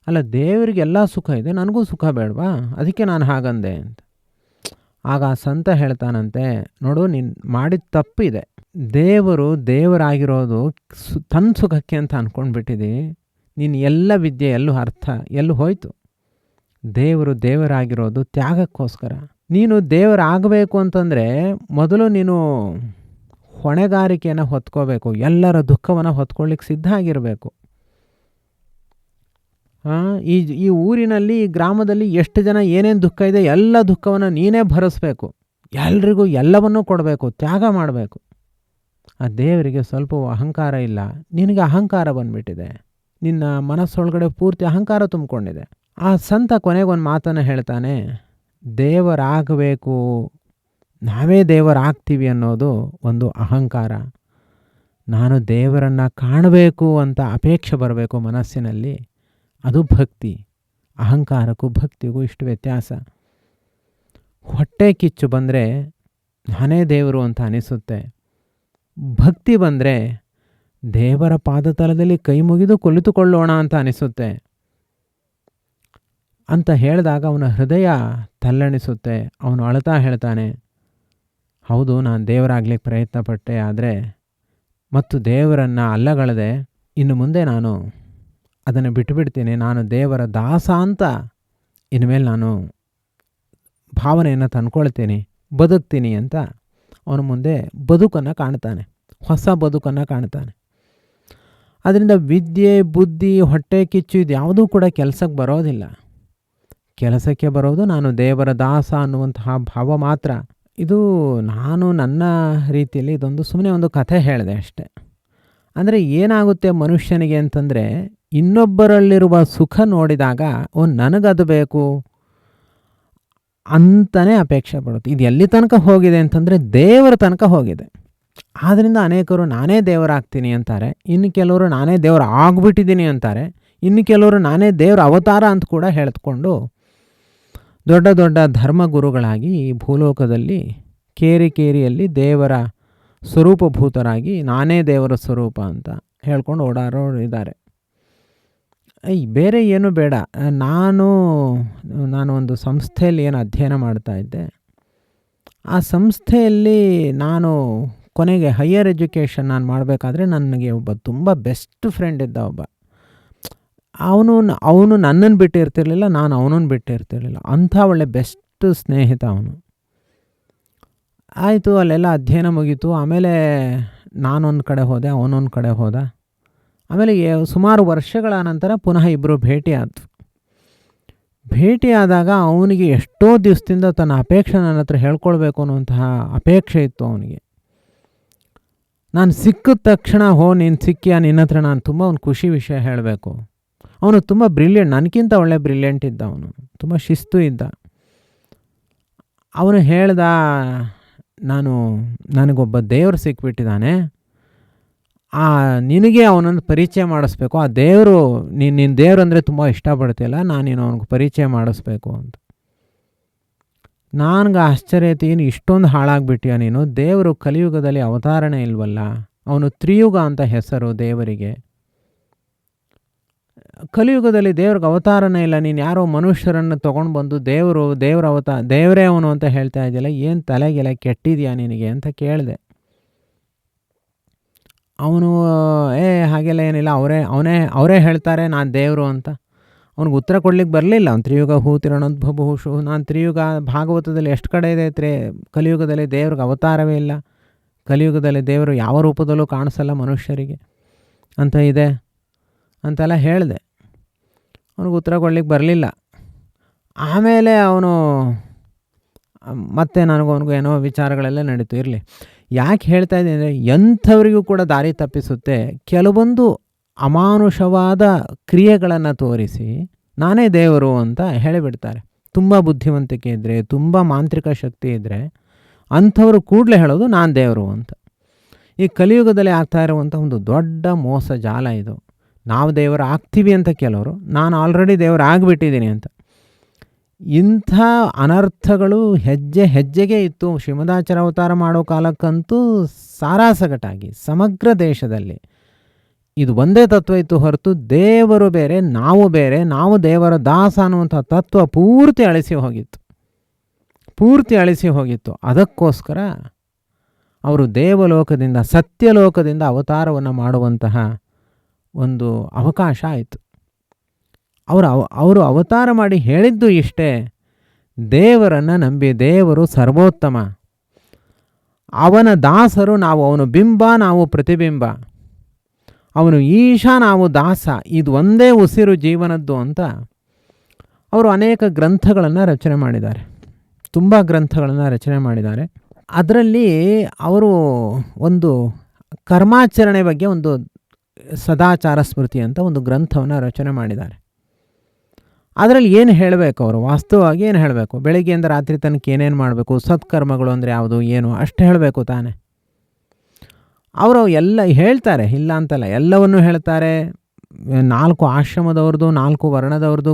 Speaker 1: ಅಲ್ಲ ದೇವರಿಗೆಲ್ಲ ಸುಖ ಇದೆ, ನನಗೂ ಸುಖ ಬೇಡವಾ, ಅದಕ್ಕೆ ನಾನು ಹಾಗಂದೆ ಅಂತ. ಆಗ ಆ ಸಂತ ಹೇಳ್ತಾನಂತೆ, ನೋಡು ನೀನು ಮಾಡಿದ ತಪ್ಪಿದೆ, ದೇವರಾಗಿರೋದು ತನ್ನ ಸುಖಕ್ಕೆ ಅಂತ ಅಂದ್ಕೊಂಡ್ಬಿಟ್ಟಿದ್ದೀವಿ, ನೀನು ಎಲ್ಲ ವಿದ್ಯೆ ಎಲ್ಲೂ ಹೋಯ್ತು. ದೇವರಾಗಿರೋದು ತ್ಯಾಗಕ್ಕೋಸ್ಕರ. ನೀನು ದೇವರಾಗಬೇಕು ಅಂತಂದರೆ ಮೊದಲು ನೀನು ಹೊಣೆಗಾರಿಕೆಯನ್ನು ಹೊತ್ಕೋಬೇಕು, ಎಲ್ಲರ ದುಃಖವನ್ನು ಹೊತ್ಕೊಳ್ಳಿಕ್ಕೆ ಸಿದ್ಧ ಆಗಿರಬೇಕು. ಈ ಈ ಊರಿನಲ್ಲಿ ಈ ಗ್ರಾಮದಲ್ಲಿ ಎಷ್ಟು ಜನ ಏನೇನು ದುಃಖ ಇದೆ ಎಲ್ಲ ದುಃಖವನ್ನು ನೀನೇ ಭರಿಸ್ಬೇಕು, ಎಲ್ರಿಗೂ ಎಲ್ಲವನ್ನೂ ಕೊಡಬೇಕು, ತ್ಯಾಗ ಮಾಡಬೇಕು. ಆ ದೇವರಿಗೆ ಸ್ವಲ್ಪವೂ ಅಹಂಕಾರ ಇಲ್ಲ. ನಿನಗೆ ಅಹಂಕಾರ ಬಂದ್ಬಿಟ್ಟಿದೆ, ನಿನ್ನ ಮನಸ್ಸೊಳಗಡೆ ಪೂರ್ತಿ ಅಹಂಕಾರ ತುಂಬಿಕೊಂಡಿದೆ. ಆ ಸಂತ ಕೊನೆಗೊಂದು ಮಾತನ್ನು ಹೇಳ್ತಾನೆ, ದೇವರಾಗಬೇಕು, ನಾವೇ ದೇವರಾಗ್ತೀವಿ ಅನ್ನೋದು ಒಂದು ಅಹಂಕಾರ. ನಾನು ದೇವರನ್ನು ಕಾಣಬೇಕು ಅಂತ ಅಪೇಕ್ಷೆ ಬರಬೇಕು ಮನಸ್ಸಿನಲ್ಲಿ, ಅದು ಭಕ್ತಿ. ಅಹಂಕಾರಕ್ಕೂ ಭಕ್ತಿಗೂ ಇಷ್ಟು ವ್ಯತ್ಯಾಸ. ಹೊಟ್ಟೆ ಕಿಚ್ಚು ಬಂದರೆ ನಾನೇ ದೇವರು ಅಂತ ಅನಿಸುತ್ತೆ. ಭಕ್ತಿ ಬಂದರೆ ದೇವರ ಪಾದತಲದಲ್ಲಿ ಕೈ ಮುಗಿದು ಕುಳಿತುಕೊಳ್ಳೋಣ ಅಂತ ಅನಿಸುತ್ತೆ ಅಂತ ಹೇಳಿದಾಗ ಅವನ ಹೃದಯ ತಲ್ಲಣಿಸುತ್ತೆ. ಅವನು ಅಳ್ತಾ ಹೇಳ್ತಾನೆ, ಹೌದು, ನಾನು ದೇವರಾಗ್ಲಿಕ್ಕೆ ಪ್ರಯತ್ನ ಪಟ್ಟೆ, ಆದರೆ ಮತ್ತು ದೇವರನ್ನು ಅಲ್ಲಗಳೆದೆ. ಇನ್ನು ಮುಂದೆ ನಾನು ಅದನ್ನು ಬಿಟ್ಟುಬಿಡ್ತೀನಿ, ನಾನು ದೇವರ ದಾಸ ಅಂತ ಇನ್ಮೇಲೆ ನಾನು ಭಾವನೆಯನ್ನು ತಂದ್ಕೊಳ್ತೀನಿ, ಬದುಕ್ತೀನಿ ಅಂತ ಅವನು ಮುಂದೆ ಬದುಕನ್ನು ಕಾಣ್ತಾನೆ, ಹೊಸ ಬದುಕನ್ನು ಕಾಣ್ತಾನೆ. ಅದರಿಂದ ವಿದ್ಯೆ, ಬುದ್ಧಿ, ಹೊಟ್ಟೆ ಕಿಚ್ಚು ಇದು ಯಾವುದೂ ಕೂಡ ಕೆಲಸಕ್ಕೆ ಬರೋದಿಲ್ಲ. ಕೆಲಸಕ್ಕೆ ಬರೋದು ನಾನು ದೇವರ ದಾಸ ಅನ್ನುವಂತಹ ಭಾವ ಮಾತ್ರ. ಇದು ನಾನು ನನ್ನ ರೀತಿಯಲ್ಲಿ ಇದೊಂದು ಸುಮ್ಮನೆ ಒಂದು ಕಥೆ ಹೇಳಿದೆ ಅಷ್ಟೆ. ಅಂದರೆ ಏನಾಗುತ್ತೆ ಮನುಷ್ಯನಿಗೆ ಅಂತಂದರೆ, ಇನ್ನೊಬ್ಬರಲ್ಲಿರುವ ಸುಖ ನೋಡಿದಾಗ ನನಗದು ಬೇಕು ಅಂತಲೇ ಅಪೇಕ್ಷೆ ಪಡುತ್ತೆ. ಇದು ಎಲ್ಲಿ ತನಕ ಹೋಗಿದೆ ಅಂತಂದರೆ ದೇವರ ತನಕ ಹೋಗಿದೆ. ಆದ್ದರಿಂದ ಅನೇಕರು ನಾನೇ ದೇವರಾಗ್ತೀನಿ ಅಂತಾರೆ, ಇನ್ನು ಕೆಲವರು ನಾನೇ ದೇವರು ಆಗ್ಬಿಟ್ಟಿದ್ದೀನಿ ಅಂತಾರೆ, ಇನ್ನು ಕೆಲವರು ನಾನೇ ದೇವರ ಅವತಾರ ಅಂತ ಕೂಡ ಹೇಳ್ಕೊಂಡು ದೊಡ್ಡ ದೊಡ್ಡ ಧರ್ಮಗುರುಗಳಾಗಿ ಈ ಭೂಲೋಕದಲ್ಲಿ ಕೇರಿಯಲ್ಲಿ ದೇವರ ಸ್ವರೂಪಭೂತರಾಗಿ ನಾನೇ ದೇವರ ಸ್ವರೂಪ ಅಂತ ಹೇಳ್ಕೊಂಡು ಓಡಾಡೋರು ಇದ್ದಾರೆ. ಬೇರೆ ಏನು ಬೇಡ. ನಾನು ಒಂದು ಸಂಸ್ಥೆಯಲ್ಲಿ ಏನು ಅಧ್ಯಯನ ಮಾಡ್ತಾ ಇದ್ದೆ, ಆ ಸಂಸ್ಥೆಯಲ್ಲಿ ನಾನು ಕೊನೆಗೆ ಹೈಯರ್ ಎಜುಕೇಷನ್ ನಾನು ಮಾಡಬೇಕಾದ್ರೆ ನನಗೆ ಒಬ್ಬ ತುಂಬ ಬೆಸ್ಟ್ ಫ್ರೆಂಡ್ ಇದ್ದ ಒಬ್ಬ. ಅವನು ನನ್ನನ್ನು ಬಿಟ್ಟಿರ್ತಿರ್ಲಿಲ್ಲ, ನಾನು ಅವನನ್ನು ಬಿಟ್ಟಿರ್ತಿರ್ಲಿಲ್ಲ. ಅಂಥ ಒಳ್ಳೆ ಬೆಸ್ಟ್ ಸ್ನೇಹಿತ ಅವನು. ಆಯಿತು, ಅಲ್ಲೆಲ್ಲ ಅಧ್ಯಯನ ಮುಗೀತು. ಆಮೇಲೆ ನಾನೊಂದು ಕಡೆ ಹೋದೆ, ಅವನೊಂದು ಕಡೆ ಹೋದ. ಆಮೇಲೆ ಸುಮಾರು ವರ್ಷಗಳ ನಂತರ ಪುನಃ ಇಬ್ಬರು ಭೇಟಿಯಾದಾಗ ಅವನಿಗೆ ಎಷ್ಟೋ ದಿವಸದಿಂದ ತನ್ನ ಅಪೇಕ್ಷೆ ನನ್ನ ಹತ್ರ ಹೇಳ್ಕೊಳ್ಬೇಕು ಅನ್ನುವಂತಹ ಅಪೇಕ್ಷೆ ಇತ್ತು ಅವನಿಗೆ. ನಾನು ಸಿಕ್ಕಿದ ತಕ್ಷಣ ನೀನು ಸಿಕ್ಕಿಯಾ, ನಿನ್ನ ಹತ್ರ ನಾನು ತುಂಬ ಒಂದು ಖುಷಿ ವಿಷಯ ಹೇಳಬೇಕು. ಅವನು ತುಂಬ ಬ್ರಿಲಿಯಂಟ್, ನನಗಿಂತ ಒಳ್ಳೆ ಬ್ರಿಲಿಯಂಟ್ ಇದ್ದ, ಅವನು ತುಂಬ ಶಿಸ್ತು ಇದ್ದ. ಅವನು ಹೇಳ್ದ, ನನಗೊಬ್ಬ ದೇವರು ಸಿಕ್ಬಿಟ್ಟಿದ್ದಾನೆ, ನಿನಗೆ ಅವನನ್ನು ಪರಿಚಯ ಮಾಡಿಸ್ಬೇಕು. ಆ ದೇವರು ನಿನ್ನ ದೇವರು ಅಂದರೆ ತುಂಬ ಇಷ್ಟಪಡ್ತಿಲ್ಲ, ನೀನು ಅವನಿಗೆ ಪರಿಚಯ ಮಾಡಿಸ್ಬೇಕು ಅಂತ. ನನಗೆ ಆಶ್ಚರ್ಯ ಐತಿ, ಇಷ್ಟೊಂದು ಹಾಳಾಗ್ಬಿಟ್ಟಿಯ ನೀನು, ದೇವರು ಕಲಿಯುಗದಲ್ಲಿ ಅವತಾರನೇ ಇಲ್ವಲ್ಲ. ಅವನು ತ್ರಿಯುಗ ಅಂತ ಹೆಸರು ದೇವರಿಗೆ. ಕಲಿಯುಗದಲ್ಲಿ ದೇವ್ರಿಗೆ ಅವತಾರನೇ ಇಲ್ಲ, ನೀನು ಯಾರೋ ಮನುಷ್ಯರನ್ನು ತೊಗೊಂಡು ಬಂದು ದೇವರೇ ಅವನು ಅಂತ ಹೇಳ್ತಾ ಇದೆಯಲ್ಲ, ಏನು ತಲೆಗೆಲ್ಲ ಕೆಟ್ಟಿದೆಯಾ ನಿನಗೆ ಅಂತ ಕೇಳಿದೆ. ಅವನು ಹಾಗೆಲ್ಲ ಏನಿಲ್ಲ, ಅವರೇ ಹೇಳ್ತಾರೆ ನಾನು ದೇವರು ಅಂತ. ಅವ್ನಿಗೆ ಉತ್ತರ ಕೊಡ್ಲಿಕ್ಕೆ ಬರಲಿಲ್ಲ. ಅವ್ನು ತ್ರಿಯುಗ ಹೂತಿರಣೋದ್ಭಬಹುಷು, ನಾನು ತ್ರಿಯುಗ ಭಾಗವತದಲ್ಲಿ ಎಷ್ಟು ಕಡೆ ಇದೆ, ಕಲಿಯುಗದಲ್ಲಿ ದೇವ್ರಿಗೆ ಅವತಾರವೇ ಇಲ್ಲ, ಕಲಿಯುಗದಲ್ಲಿ ದೇವರು ಯಾವ ರೂಪದಲ್ಲೂ ಕಾಣಿಸಲ್ಲ ಮನುಷ್ಯರಿಗೆ ಅಂತ ಇದೆ ಅಂತೆಲ್ಲ ಹೇಳಿದೆ. ಅವನಿಗೆ ಉತ್ತರ ಕೊಡ್ಲಿಕ್ಕೆ ಬರಲಿಲ್ಲ. ಆಮೇಲೆ ಅವನು ಮತ್ತೆ ಅವನಿಗೂ ಏನೋ ವಿಚಾರಗಳೆಲ್ಲ ನಡೀತು. ಇರಲಿ, ಯಾಕೆ ಹೇಳ್ತಾ ಇದ್ದೀನಿ ಅಂದರೆ, ಎಂಥವರಿಗೂ ಕೂಡ ದಾರಿ ತಪ್ಪಿಸುತ್ತೆ. ಕೆಲವೊಂದು ಅಮಾನುಷವಾದ ಕ್ರಿಯೆಗಳನ್ನು ತೋರಿಸಿ ನಾನೇ ದೇವರು ಅಂತ ಹೇಳಿಬಿಡ್ತಾರೆ. ತುಂಬ ಬುದ್ಧಿವಂತಿಕೆ ಇದ್ದರೆ, ತುಂಬ ಮಾಂತ್ರಿಕ ಶಕ್ತಿ ಇದ್ದರೆ ಅಂಥವರು ಕೂಡಲೇ ಹೇಳೋದು ನಾನು ದೇವರು ಅಂತ. ಈ ಕಲಿಯುಗದಲ್ಲಿ ಆಗ್ತಾ ಇರುವಂಥ ಒಂದು ದೊಡ್ಡ ಮೋಸ ಜಾಲ ಇದು. ನಾವು ದೇವರು ಆಗ್ತೀವಿ ಅಂತ ಕೆಲವರು, ನಾನು ಆಲ್ರೆಡಿ ದೇವರು ಆಗಿಬಿಟ್ಟಿದ್ದೀನಿ ಅಂತ. ಇಂಥ ಅನರ್ಥಗಳು ಹೆಜ್ಜೆಗೆ ಇತ್ತು. ಶ್ರೀಮದಾಚಾರ್ಯ ಅವತಾರ ಮಾಡೋ ಕಾಲಕ್ಕಂತೂ ಸಾರಾಸಗಟಾಗಿ ಸಮಗ್ರ ದೇಶದಲ್ಲಿ ಇದು ಒಂದೇ ತತ್ವ ಇತ್ತು ಹೊರತು ದೇವರು ಬೇರೆ, ನಾವು ದೇವರ ದಾಸ ಅನ್ನುವಂಥ ತತ್ವ ಪೂರ್ತಿ ಅಳಿಸಿ ಹೋಗಿತ್ತು. ಅದಕ್ಕೋಸ್ಕರ ಅವರು ದೇವಲೋಕದಿಂದ, ಸತ್ಯಲೋಕದಿಂದ ಅವತಾರವನ್ನು ಮಾಡುವಂತಹ ಒಂದು ಅವಕಾಶ ಆಯಿತು. ಅವರು ಅವತಾರ ಮಾಡಿ ಹೇಳಿದ್ದು ಇಷ್ಟೇ, ದೇವರನ್ನು ನಂಬಿ, ದೇವರು ಸರ್ವೋತ್ತಮ, ಅವನ ದಾಸರು ನಾವು, ಅವನು ಬಿಂಬ, ನಾವು ಪ್ರತಿಬಿಂಬ. ಅವನು ಈಶ, ನಾವು ದಾಸ, ಇದು ಒಂದೇ ಉಸಿರು ಜೀವನದ್ದು ಅಂತ ಅವರು ಅನೇಕ ಗ್ರಂಥಗಳನ್ನು ರಚನೆ ಮಾಡಿದ್ದಾರೆ. ತುಂಬ ಗ್ರಂಥಗಳನ್ನು ರಚನೆ ಮಾಡಿದ್ದಾರೆ. ಅದರಲ್ಲಿ ಅವರು ಒಂದು ಕರ್ಮಾಚರಣೆ ಬಗ್ಗೆ ಒಂದು ಸದಾಚಾರ ಸ್ಮೃತಿ ಅಂತ ಒಂದು ಗ್ರಂಥವನ್ನು ರಚನೆ ಮಾಡಿದ್ದಾರೆ. ಅದರಲ್ಲಿ ಏನು ಹೇಳಬೇಕು, ಅವರು ವಾಸ್ತವವಾಗಿ ಏನು ಹೇಳಬೇಕು, ಬೆಳಗ್ಗೆಯಿಂದ ರಾತ್ರಿ ತನಕ ಏನೇನು ಮಾಡಬೇಕು, ಸತ್ಕರ್ಮಗಳು ಅಂದರೆ ಯಾವುದು ಏನು ಅಷ್ಟು ಹೇಳಬೇಕು ತಾನೆ. ಅವರು ಎಲ್ಲ ಹೇಳ್ತಾರೆ, ಇಲ್ಲ ಅಂತಲ್ಲ, ಎಲ್ಲವನ್ನೂ ಹೇಳ್ತಾರೆ. 4 ಆಶ್ರಮದವ್ರದ್ದು, 4 ವರ್ಣದವ್ರದ್ದು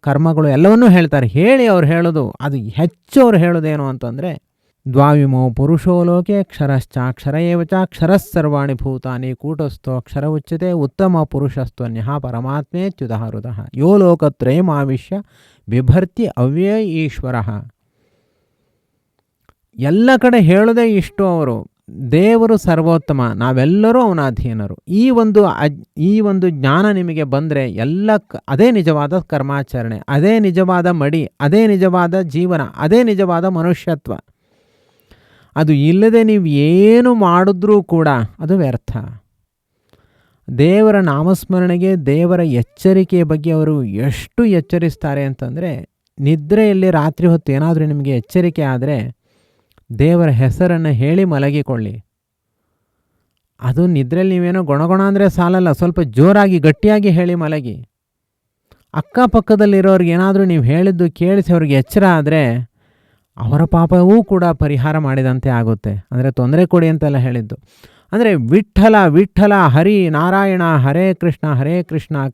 Speaker 1: ಕರ್ಮಗಳು ಎಲ್ಲವನ್ನೂ ಹೇಳ್ತಾರೆ. ಹೇಳಿ ಅವ್ರು ಹೇಳೋದು, ಅದು ಹೆಚ್ಚು ಅವ್ರು ಹೇಳೋದೇನು ಅಂತಂದರೆ, ದ್ವಾವಿಮೋ ಪುರುಷೋ ಲೋಕೆ ಕ್ಷರಶ್ಚಾಕ್ಷರ ಏವಚ ಕ್ಷರಸ್ಸರ್ವಾಣಿ ಭೂತಾನಿ ಕೂಟಸ್ಥೋ ಅಕ್ಷರ ಉಚ್ಯತೆ ಉತ್ತಮ ಪುರುಷಸ್ತ್ವನ್ಯಃ ಪರಮಾತ್ಮೇತ್ಯುತಃ ಹೃದಃ ಯೋ ಲೋಕತ್ರಯಮಾವಿಶ್ಯ ಬಿಭರ್ತಿ ಅವ್ಯಯ ಈಶ್ವರಃ. ಎಲ್ಲ ಕಡೆ ಹೇಳೋದೇ ಇಷ್ಟು ಅವರು, ದೇವರು ಸರ್ವೋತ್ತಮ, ನಾವೆಲ್ಲರೂ ಅವನ ಅಧೀನರು. ಈ ಒಂದು ಜ್ಞಾನ ನಿಮಗೆ ಬಂದರೆ ಅದೇ ನಿಜವಾದ ಕರ್ಮಾಚರಣೆ, ಅದೇ ನಿಜವಾದ ಮಡಿ, ಅದೇ ನಿಜವಾದ ಜೀವನ, ಅದೇ ನಿಜವಾದ ಮನುಷ್ಯತ್ವ. ಅದು ಇಲ್ಲದೆ ನೀವು ಏನು ಮಾಡಿದ್ರೂ ಕೂಡ ಅದು ವ್ಯರ್ಥ. ದೇವರ ನಾಮಸ್ಮರಣೆಗೆ, ದೇವರ ಎಚ್ಚರಿಕೆಯ ಬಗ್ಗೆ ಅವರು ಎಷ್ಟು ಎಚ್ಚರಿಸ್ತಾರೆ ಅಂತಂದರೆ, ನಿದ್ರೆಯಲ್ಲಿ ರಾತ್ರಿ ಹೊತ್ತು ಏನಾದರೂ ನಿಮಗೆ ಎಚ್ಚರಿಕೆ ಆದರೆ ದೇವರ ಹೆಸರನ್ನು ಹೇಳಿ ಮಲಗಿಕೊಳ್ಳಿ. ಅದು ನಿದ್ರೆಯಲ್ಲಿ ನೀವೇನೋ ಗೊಣಗೊಣ ಅಂದರೆ ಸಾಲಲ್ಲ, ಸ್ವಲ್ಪ ಜೋರಾಗಿ ಗಟ್ಟಿಯಾಗಿ ಹೇಳಿ ಮಲಗಿ. ಅಕ್ಕಪಕ್ಕದಲ್ಲಿರೋರಿಗೆ ಏನಾದರೂ ನೀವು ಹೇಳಿದ್ದು ಕೇಳಿಸಿ ಅವ್ರಿಗೆ ಎಚ್ಚರ ಆದರೆ ಅವರ ಪಾಪವೂ ಕೂಡ ಪರಿಹಾರ ಮಾಡಿದಂತೆ ಆಗುತ್ತೆ. ಅಂದರೆ ತೊಂದರೆ ಕೊಡಿ ಅಂತೆಲ್ಲ ಹೇಳಿದ್ದು. ಅಂದರೆ ವಿಠ್ಠಲ ವಿಠ್ಠಲ, ಹರಿ ನಾರಾಯಣ, ಹರೇ ಕೃಷ್ಣ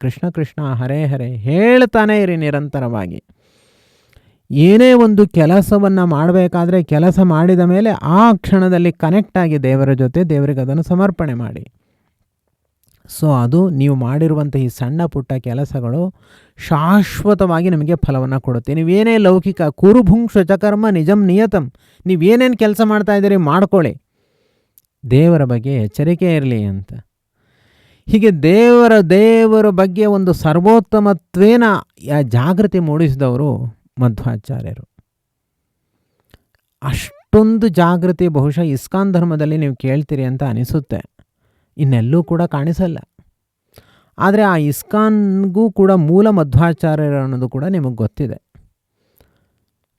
Speaker 1: ಕೃಷ್ಣ ಕೃಷ್ಣ ಹರೇ ಹರೇ ಹೇಳ್ತಾನೆ ಇರಿ ನಿರಂತರವಾಗಿ. ಏನೇ ಒಂದು ಕೆಲಸವನ್ನು ಮಾಡಬೇಕಾದ್ರೆ ಕೆಲಸ ಮಾಡಿದ ಮೇಲೆ ಆ ಕ್ಷಣದಲ್ಲಿ ಕನೆಕ್ಟ್ ಆಗಿ ದೇವರ ಜೊತೆ ದೇವರಿಗೆ ಅದನ್ನು ಸಮರ್ಪಣೆ ಮಾಡಿ. ಸೊ ಅದು ನೀವು ಮಾಡಿರುವಂಥ ಈ ಸಣ್ಣ ಪುಟ್ಟ ಕೆಲಸಗಳು ಶಾಶ್ವತವಾಗಿ ನಿಮಗೆ ಫಲವನ್ನು ಕೊಡುತ್ತೆ. ನೀವೇನೇ ಲೌಕಿಕ ಕುರುಭುಂಕ್ಷ ಚಕರ್ಮ ನಿಜಂ ನಿಯತಂ, ನೀವೇನೇನು ಕೆಲಸ ಮಾಡ್ತಾ ಇದ್ದೀರಿ ಮಾಡ್ಕೊಳ್ಳಿ, ದೇವರ ಬಗ್ಗೆ ಎಚ್ಚರಿಕೆ ಇರಲಿ ಅಂತ. ಹೀಗೆ ದೇವರ ಬಗ್ಗೆ ಒಂದು ಸರ್ವೋತ್ತಮತ್ವೇನ ಜಾಗೃತಿ ಮೂಡಿಸಿದವರು ಮಧ್ವಾಚಾರ್ಯರು. ಅಷ್ಟೊಂದು ಜಾಗೃತಿ ಬಹುಶಃ ಇಸ್ಕಾನ್ ಧರ್ಮದಲ್ಲಿ ನೀವು ಕೇಳ್ತೀರಿ ಅಂತ ಅನಿಸುತ್ತೆ, ಇನ್ನೆಲ್ಲೂ ಕೂಡ ಕಾಣಿಸಲ್ಲ. ಆದರೆ ಆ ಇಸ್ಕಾನ್ಗೂ ಕೂಡ ಮೂಲ ಮಧ್ವಾಚಾರ್ಯರು ಅನ್ನೋದು ಕೂಡ ನಿಮಗೆ ಗೊತ್ತಿದೆ.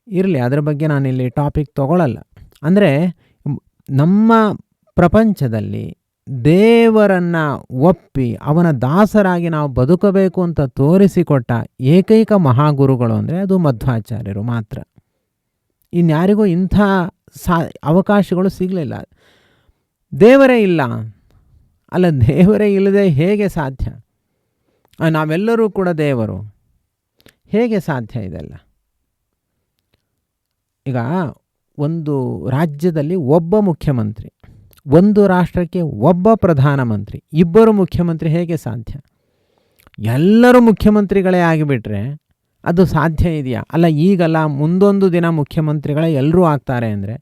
Speaker 1: ಇರಲಿ, ಅದರ ಬಗ್ಗೆ ನಾನಿಲ್ಲಿ ಟಾಪಿಕ್ ತಗೊಳ್ಳಲ್ಲ. ಅಂದರೆ ನಮ್ಮ ಪ್ರಪಂಚದಲ್ಲಿ ದೇವರನ್ನು ಒಪ್ಪಿ ಅವನ ದಾಸರಾಗಿ ನಾವು ಬದುಕಬೇಕು ಅಂತ ತೋರಿಸಿಕೊಟ್ಟ ಏಕೈಕ ಮಹಾಗುರುಗಳು ಅಂದರೆ ಅದು ಮಧ್ವಾಚಾರ್ಯರು ಮಾತ್ರ. ಇನ್ಯಾರಿಗೂ ಇಂಥ ಅವಕಾಶಗಳು ಸಿಗಲಿಲ್ಲ. ದೇವರೇ ಇಲ್ಲ ಅಲ್ಲ, ದೇವರೇ ಇಲ್ಲದೆ ಹೇಗೆ ಸಾಧ್ಯ? ನಾವೆಲ್ಲರೂ ಕೂಡ ದೇವರು, ಹೇಗೆ ಸಾಧ್ಯ ಇದೆಲ್ಲ? ಈಗ ಒಂದು ರಾಜ್ಯದಲ್ಲಿ ಒಬ್ಬ ಮುಖ್ಯಮಂತ್ರಿ, ಒಂದು ರಾಷ್ಟ್ರಕ್ಕೆ ಒಬ್ಬ ಪ್ರಧಾನಮಂತ್ರಿ, ಇಬ್ಬರು ಮುಖ್ಯಮಂತ್ರಿ ಹೇಗೆ ಸಾಧ್ಯ? ಎಲ್ಲರೂ ಮುಖ್ಯಮಂತ್ರಿಗಳೇ ಆಗಿಬಿಟ್ರೆ ಅದು ಸಾಧ್ಯ ಇದೆಯಾ? ಅಲ್ಲ, ಈಗಲ್ಲ ಮುಂದೊಂದು ದಿನ ಮುಖ್ಯಮಂತ್ರಿಗಳೇ ಎಲ್ಲರೂ ಆಗ್ತಾರೆ ಅಂದರೆ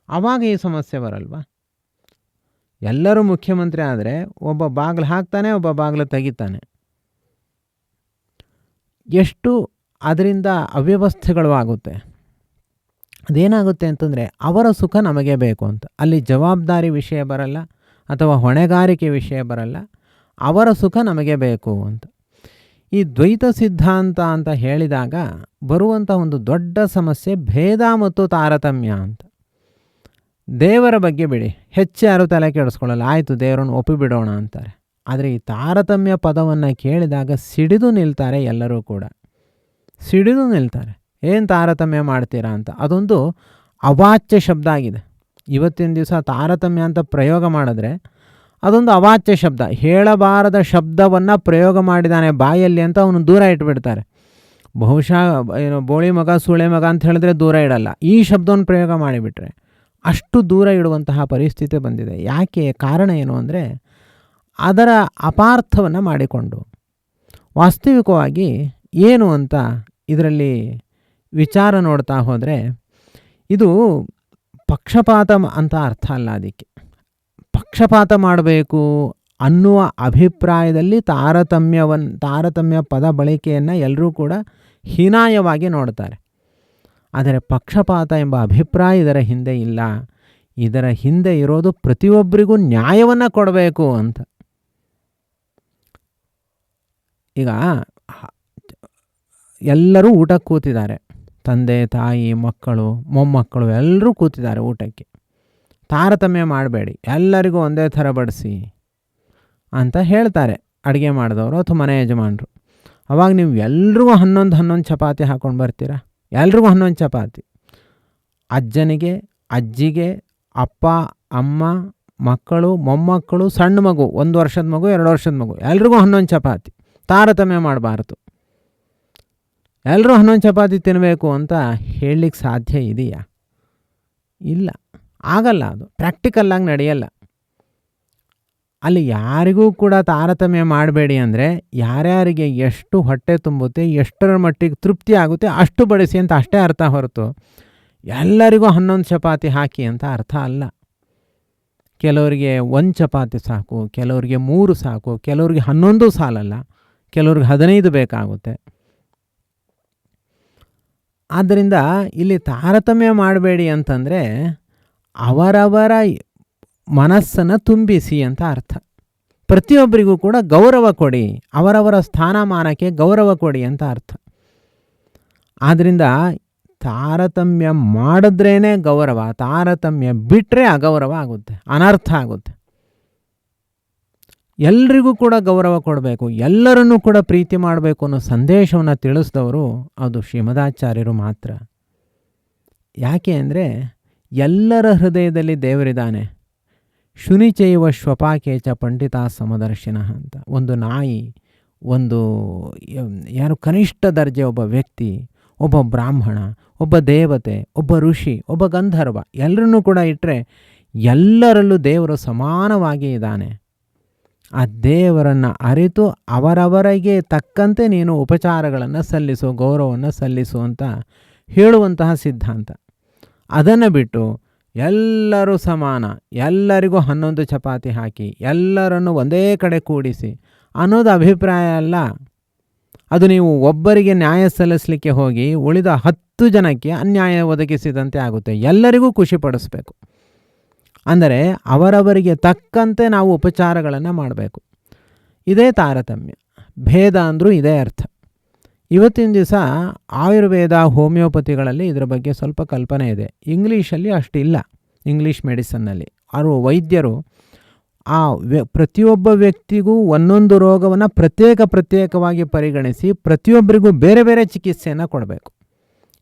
Speaker 1: ಆವಾಗ ಈ ಸಮಸ್ಯೆ ಬರಲ್ವಾ? ಎಲ್ಲರೂ ಮುಖ್ಯಮಂತ್ರಿ ಆದರೆ ಒಬ್ಬ ಬಾಗಿಲು ಹಾಕ್ತಾನೆ, ಒಬ್ಬ ಬಾಗಿಲು ತೆಗಿತಾನೆ. ಎಷ್ಟು ಅದರಿಂದ ಅವ್ಯವಸ್ಥೆಗಳು ಆಗುತ್ತೆ. ಅದೇನಾಗುತ್ತೆ ಅಂತಂದರೆ ಅವರ ಸುಖ ನಮಗೆ ಬೇಕು ಅಂತ, ಅಲ್ಲಿ ಜವಾಬ್ದಾರಿ ವಿಷಯ ಬರಲ್ಲ ಅಥವಾ ಹೊಣೆಗಾರಿಕೆ ವಿಷಯ ಬರಲ್ಲ, ಅವರ ಸುಖ ನಮಗೆ ಬೇಕು ಅಂತ. ಈ ದ್ವೈತ ಸಿದ್ಧಾಂತ ಅಂತ ಹೇಳಿದಾಗ ಬರುವಂಥ ಒಂದು ದೊಡ್ಡ ಸಮಸ್ಯೆ ಭೇದ ಮತ್ತು ತಾರತಮ್ಯ ಅಂತ. ದೇವರ ಬಗ್ಗೆ ಬಿಡಿ, ಹೆಚ್ಚು ಯಾರು ತಲೆ ಕೆಡಿಸ್ಕೊಳ್ಳಲ್ಲ, ಆಯಿತು ದೇವರನ್ನು ಒಪ್ಪಿಬಿಡೋಣ ಅಂತಾರೆ. ಆದರೆ ಈ ತಾರತಮ್ಯ ಪದವನ್ನು ಕೇಳಿದಾಗ ಸಿಡಿದು ನಿಲ್ತಾರೆ, ಎಲ್ಲರೂ ಕೂಡ ಸಿಡಿದು ನಿಲ್ತಾರೆ. ಏನು ತಾರತಮ್ಯ ಮಾಡ್ತೀರಾ ಅಂತ. ಅದೊಂದು ಅವಾಚ್ಯ ಶಬ್ದ ಆಗಿದೆ. ಇವತ್ತಿನ ದಿವಸ ತಾರತಮ್ಯ ಅಂತ ಪ್ರಯೋಗ ಮಾಡಿದ್ರೆ ಅದೊಂದು ಅವಾಚ್ಯ ಶಬ್ದ, ಹೇಳಬಾರದ ಶಬ್ದವನ್ನು ಪ್ರಯೋಗ ಮಾಡಿದ್ದಾನೆ ಬಾಯಲ್ಲಿ ಅಂತ ಅವನು ದೂರ ಇಟ್ಬಿಡ್ತಾರೆ. ಬಹುಶಃ ಏನು ಬೋಳಿ ಮಗ ಸೂಳೆ ಮಗ ಅಂತ ಹೇಳಿದ್ರೆ ದೂರ ಇಡಲ್ಲ, ಈ ಶಬ್ದವನ್ನು ಪ್ರಯೋಗ ಮಾಡಿಬಿಟ್ರೆ ಅಷ್ಟು ದೂರ ಇಡುವಂತಹ ಪರಿಸ್ಥಿತಿ ಬಂದಿದೆ. ಯಾಕೆ? ಕಾರಣ ಏನು ಅಂದರೆ ಅದರ ಅಪಾರ್ಥವನ್ನು ಮಾಡಿಕೊಂಡು. ವಾಸ್ತವಿಕವಾಗಿ ಏನು ಅಂತ ಇದರಲ್ಲಿ ವಿಚಾರ ನೋಡ್ತಾ ಹೋದರೆ ಇದು ಪಕ್ಷಪಾತ ಅಂತ ಅರ್ಥ ಅಲ್ಲ. ಅದಕ್ಕೆ ಪಕ್ಷಪಾತ ಮಾಡಬೇಕು ಅನ್ನುವ ಅಭಿಪ್ರಾಯದಲ್ಲಿ ತಾರತಮ್ಯ ಪದ ಬಳಕೆಯನ್ನು ಎಲ್ಲರೂ ಕೂಡ ಹೀನಾಯವಾಗಿ ನೋಡ್ತಾರೆ. ಆದರೆ ಪಕ್ಷಪಾತ ಎಂಬ ಅಭಿಪ್ರಾಯ ಇದರ ಹಿಂದೆ ಇಲ್ಲ. ಇದರ ಹಿಂದೆ ಇರೋದು ಪ್ರತಿಯೊಬ್ಬರಿಗೂ ನ್ಯಾಯವನ್ನು ಕೊಡಬೇಕು ಅಂತ. ಈಗ ಎಲ್ಲರೂ ಊಟಕ್ಕೆ ಕೂತಿದ್ದಾರೆ, ತಂದೆ ತಾಯಿ ಮಕ್ಕಳು ಮೊಮ್ಮಕ್ಕಳು ಎಲ್ಲರೂ ಕೂತಿದ್ದಾರೆ ಊಟಕ್ಕೆ. ತಾರತಮ್ಯ ಮಾಡಬೇಡಿ, ಎಲ್ಲರಿಗೂ ಒಂದೇ ಥರ ಬಡಿಸಿ ಅಂತ ಹೇಳ್ತಾರೆ ಅಡುಗೆ ಮಾಡಿದವರು ಅಥವಾ ಮನೆ ಯಜಮಾನರು. ಅವಾಗ ನೀವು ಎಲ್ರಿಗೂ 11 ಚಪಾತಿ ಹಾಕ್ಕೊಂಡು ಬರ್ತೀರಾ? ಎಲ್ರಿಗೂ 11 ಚಪಾತಿ. ಅಜ್ಜನಿಗೆ, ಅಜ್ಜಿಗೆ, ಅಪ್ಪ ಅಮ್ಮ, ಮಕ್ಕಳು ಮೊಮ್ಮಕ್ಕಳು, ಸಣ್ಣ ಮಗು, 1 ವರ್ಷದ ಮಗು, 2 ವರ್ಷದ ಮಗು, ಎಲ್ರಿಗೂ 11 ಚಪಾತಿ. ತಾರತಮ್ಯ ಮಾಡಬಾರ್ದು. ಎಲ್ಲರೂ 11 ಚಪಾತಿ ತಿನ್ನಬೇಕು ಅಂತ ಹೇಳಲಿಕ್ಕೆ ಸಾಧ್ಯ ಇದೆಯಾ? ಇಲ್ಲ, ಆಗಲ್ಲ. ಅದು ಪ್ರಾಕ್ಟಿಕಲ್ಲಾಗಿ ನಡೆಯಲ್ಲ. ಅಲ್ಲಿ ಯಾರಿಗೂ ಕೂಡ ತಾರತಮ್ಯ ಮಾಡಬೇಡಿ ಅಂದರೆ ಯಾರ್ಯಾರಿಗೆ ಎಷ್ಟು ಹೊಟ್ಟೆ ತುಂಬುತ್ತೆ, ಎಷ್ಟರ ಮಟ್ಟಿಗೆ ತೃಪ್ತಿ ಆಗುತ್ತೆ ಅಷ್ಟು ಬಡಿಸಿ ಅಂತ ಅಷ್ಟೇ ಅರ್ಥ ಹೊರತು ಎಲ್ಲರಿಗೂ 11 ಚಪಾತಿ ಹಾಕಿ ಅಂತ ಅರ್ಥ ಅಲ್ಲ. ಕೆಲವರಿಗೆ 1 ಚಪಾತಿ ಸಾಕು, ಕೆಲವರಿಗೆ 3 ಸಾಕು, ಕೆಲವರಿಗೆ 11 ಸಾಲಲ್ಲ, ಕೆಲವ್ರಿಗೆ 15 ಬೇಕಾಗುತ್ತೆ. ಆದ್ದರಿಂದ ಇಲ್ಲಿ ತಾರತಮ್ಯ ಮಾಡಬೇಡಿ ಅಂತಂದರೆ ಅವರವರ ಮನಸ್ಸನ್ನು ತುಂಬಿಸಿ ಅಂತ ಅರ್ಥ. ಪ್ರತಿಯೊಬ್ಬರಿಗೂ ಕೂಡ ಗೌರವ ಕೊಡಿ, ಅವರವರ ಸ್ಥಾನಮಾನಕ್ಕೆ ಗೌರವ ಕೊಡಿ ಅಂತ ಅರ್ಥ. ಆದ್ದರಿಂದ ತಾರತಮ್ಯ ಮಾಡಿದ್ರೇ ಗೌರವ, ತಾರತಮ್ಯ ಬಿಟ್ಟರೆ ಅಗೌರವ ಆಗುತ್ತೆ, ಅನರ್ಥ ಆಗುತ್ತೆ. ಎಲ್ರಿಗೂ ಕೂಡ ಗೌರವ ಕೊಡಬೇಕು, ಎಲ್ಲರನ್ನೂ ಕೂಡ ಪ್ರೀತಿ ಮಾಡಬೇಕು ಅನ್ನೋ ಸಂದೇಶವನ್ನು ತಿಳಿಸಿದವರು ಅದು ಶ್ರೀಮದಾಚಾರ್ಯರು ಮಾತ್ರ. ಯಾಕೆ ಅಂದರೆ ಎಲ್ಲರ ಹೃದಯದಲ್ಲಿ ದೇವರಿದ್ದಾನೆ. ಶುನಿಚೈವ ಶ್ವಪಾಕೇಚ ಪಂಡಿತ ಸಮದರ್ಶಿನ ಅಂತ. ಒಂದು ನಾಯಿ, ಒಂದು ಯಾರು ಕನಿಷ್ಠ ದರ್ಜೆ ಒಬ್ಬ ವ್ಯಕ್ತಿ, ಒಬ್ಬ ಬ್ರಾಹ್ಮಣ, ಒಬ್ಬ ದೇವತೆ, ಒಬ್ಬ ಋಷಿ, ಒಬ್ಬ ಗಂಧರ್ವ, ಎಲ್ಲರನ್ನೂ ಕೂಡ ಇಟ್ಟರೆ ಎಲ್ಲರಲ್ಲೂ ದೇವರು ಸಮಾನವಾಗಿ ಇದ್ದಾನೆ. ಆ ದೇವರನ್ನು ಅರಿತು ಅವರವರಿಗೆ ತಕ್ಕಂತೆ ನೀನು ಉಪಚಾರಗಳನ್ನು ಸಲ್ಲಿಸು, ಗೌರವವನ್ನು ಸಲ್ಲಿಸು ಅಂತ ಹೇಳುವಂತಹ ಸಿದ್ಧಾಂತ. ಅದನ್ನು ಬಿಟ್ಟು ಎಲ್ಲರೂ ಸಮಾನ, ಎಲ್ಲರಿಗೂ 11 ಚಪಾತಿ ಹಾಕಿ ಎಲ್ಲರನ್ನು ಒಂದೇ ಕಡೆ ಕೂಡಿಸಿ ಅನ್ನೋದು ಅಭಿಪ್ರಾಯ ಅಲ್ಲ. ಅದು ನೀವು ಒಬ್ಬರಿಗೆ ನ್ಯಾಯ ಸಲ್ಲಿಸಲಿಕ್ಕೆ ಹೋಗಿ ಉಳಿದ 10 ಜನಕ್ಕೆ ಅನ್ಯಾಯ ಒದಗಿಸಿದಂತೆ ಆಗುತ್ತೆ. ಎಲ್ಲರಿಗೂ ಖುಷಿಪಡಿಸ್ಬೇಕು. ಅಂದರೆ ಅವರವರಿಗೆ ತಕ್ಕಂತೆ ನಾವು ಉಪಚಾರಗಳನ್ನು ಮಾಡಬೇಕು. ಇದೇ ತಾರತಮ್ಯ. ಭೇದ ಅಂದರೂ ಇದೇ ಅರ್ಥ. ಇವತ್ತಿನ ದಿವಸ ಆಯುರ್ವೇದ, ಹೋಮಿಯೋಪತಿಗಳಲ್ಲಿ ಇದರ ಬಗ್ಗೆ ಸ್ವಲ್ಪ ಕಲ್ಪನೆ ಇದೆ. ಇಂಗ್ಲೀಷಲ್ಲಿ ಅಷ್ಟಿಲ್ಲ. ಇಂಗ್ಲೀಷ್ ಮೆಡಿಸನ್ನಲ್ಲಿ ಅವರು ವೈದ್ಯರು ಆ ಪ್ರತಿಯೊಬ್ಬ ವ್ಯಕ್ತಿಗೂ ಒಂದೊಂದು ರೋಗವನ್ನು ಪ್ರತ್ಯೇಕವಾಗಿ ಪರಿಗಣಿಸಿ ಪ್ರತಿಯೊಬ್ಬರಿಗೂ ಬೇರೆ ಬೇರೆ ಚಿಕಿತ್ಸೆಯನ್ನು ಕೊಡಬೇಕು.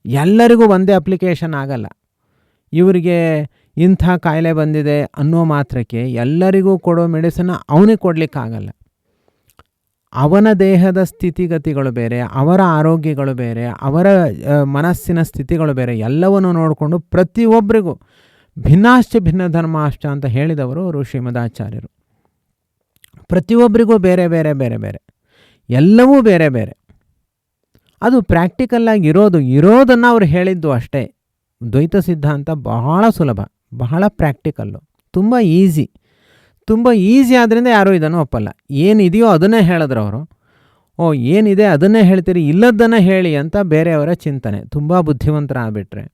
Speaker 1: ಎಲ್ಲರಿಗೂ ಒಂದೇ ಅಪ್ಲಿಕೇಶನ್ ಆಗಲ್ಲ. ಇವರಿಗೆ ಇಂಥ ಕಾಯಿಲೆ ಬಂದಿದೆ ಅನ್ನೋ ಮಾತ್ರಕ್ಕೆ ಎಲ್ಲರಿಗೂ ಕೊಡೋ ಮೆಡಿಸನ್ನ ಅವನಿಗೆ ಕೊಡಲಿಕ್ಕಾಗಲ್ಲ. ಅವನ ದೇಹದ ಸ್ಥಿತಿಗತಿಗಳು ಬೇರೆ, ಅವರ ಆರೋಗ್ಯಗಳು ಬೇರೆ, ಅವರ ಮನಸ್ಸಿನ ಸ್ಥಿತಿಗಳು ಬೇರೆ, ಎಲ್ಲವನ್ನು ನೋಡಿಕೊಂಡು ಪ್ರತಿಯೊಬ್ಬರಿಗೂ ಭಿನ್ನಾಶ್ಚ ಭಿನ್ನ ಧರ್ಮಾಶ್ಚ ಅಂತ ಹೇಳಿದವರು ಅವರು ಶ್ರೀಮದಾಚಾರ್ಯರು. ಪ್ರತಿಯೊಬ್ಬರಿಗೂ ಬೇರೆ ಬೇರೆ ಬೇರೆ ಬೇರೆ, ಎಲ್ಲವೂ ಬೇರೆ ಬೇರೆ. ಅದು ಪ್ರಾಕ್ಟಿಕಲ್ಲಾಗಿ ಇರೋದನ್ನು ಅವ್ರು ಹೇಳಿದ್ದು ಅಷ್ಟೇ. ದ್ವೈತ ಸಿದ್ಧಾಂತ ಬಹಳ ಸುಲಭ, ಬಹಳ ಪ್ರಾಕ್ಟಿಕಲ್ಲು, ತುಂಬ ಈಸಿ ಆದ್ದರಿಂದ ಯಾರೂ ಇದನ್ನು ಒಪ್ಪಲ್ಲ. ಏನಿದೆಯೋ ಅದನ್ನೇ ಹೇಳಿದ್ರು ಅವರು. ಏನಿದೆ ಅದನ್ನೇ ಹೇಳ್ತೀರಿ, ಇಲ್ಲದನ್ನು ಹೇಳಿ ಅಂತ ಬೇರೆಯವರ ಚಿಂತನೆ. ತುಂಬ ಬುದ್ಧಿವಂತರಾಗ್ಬಿಟ್ರೆ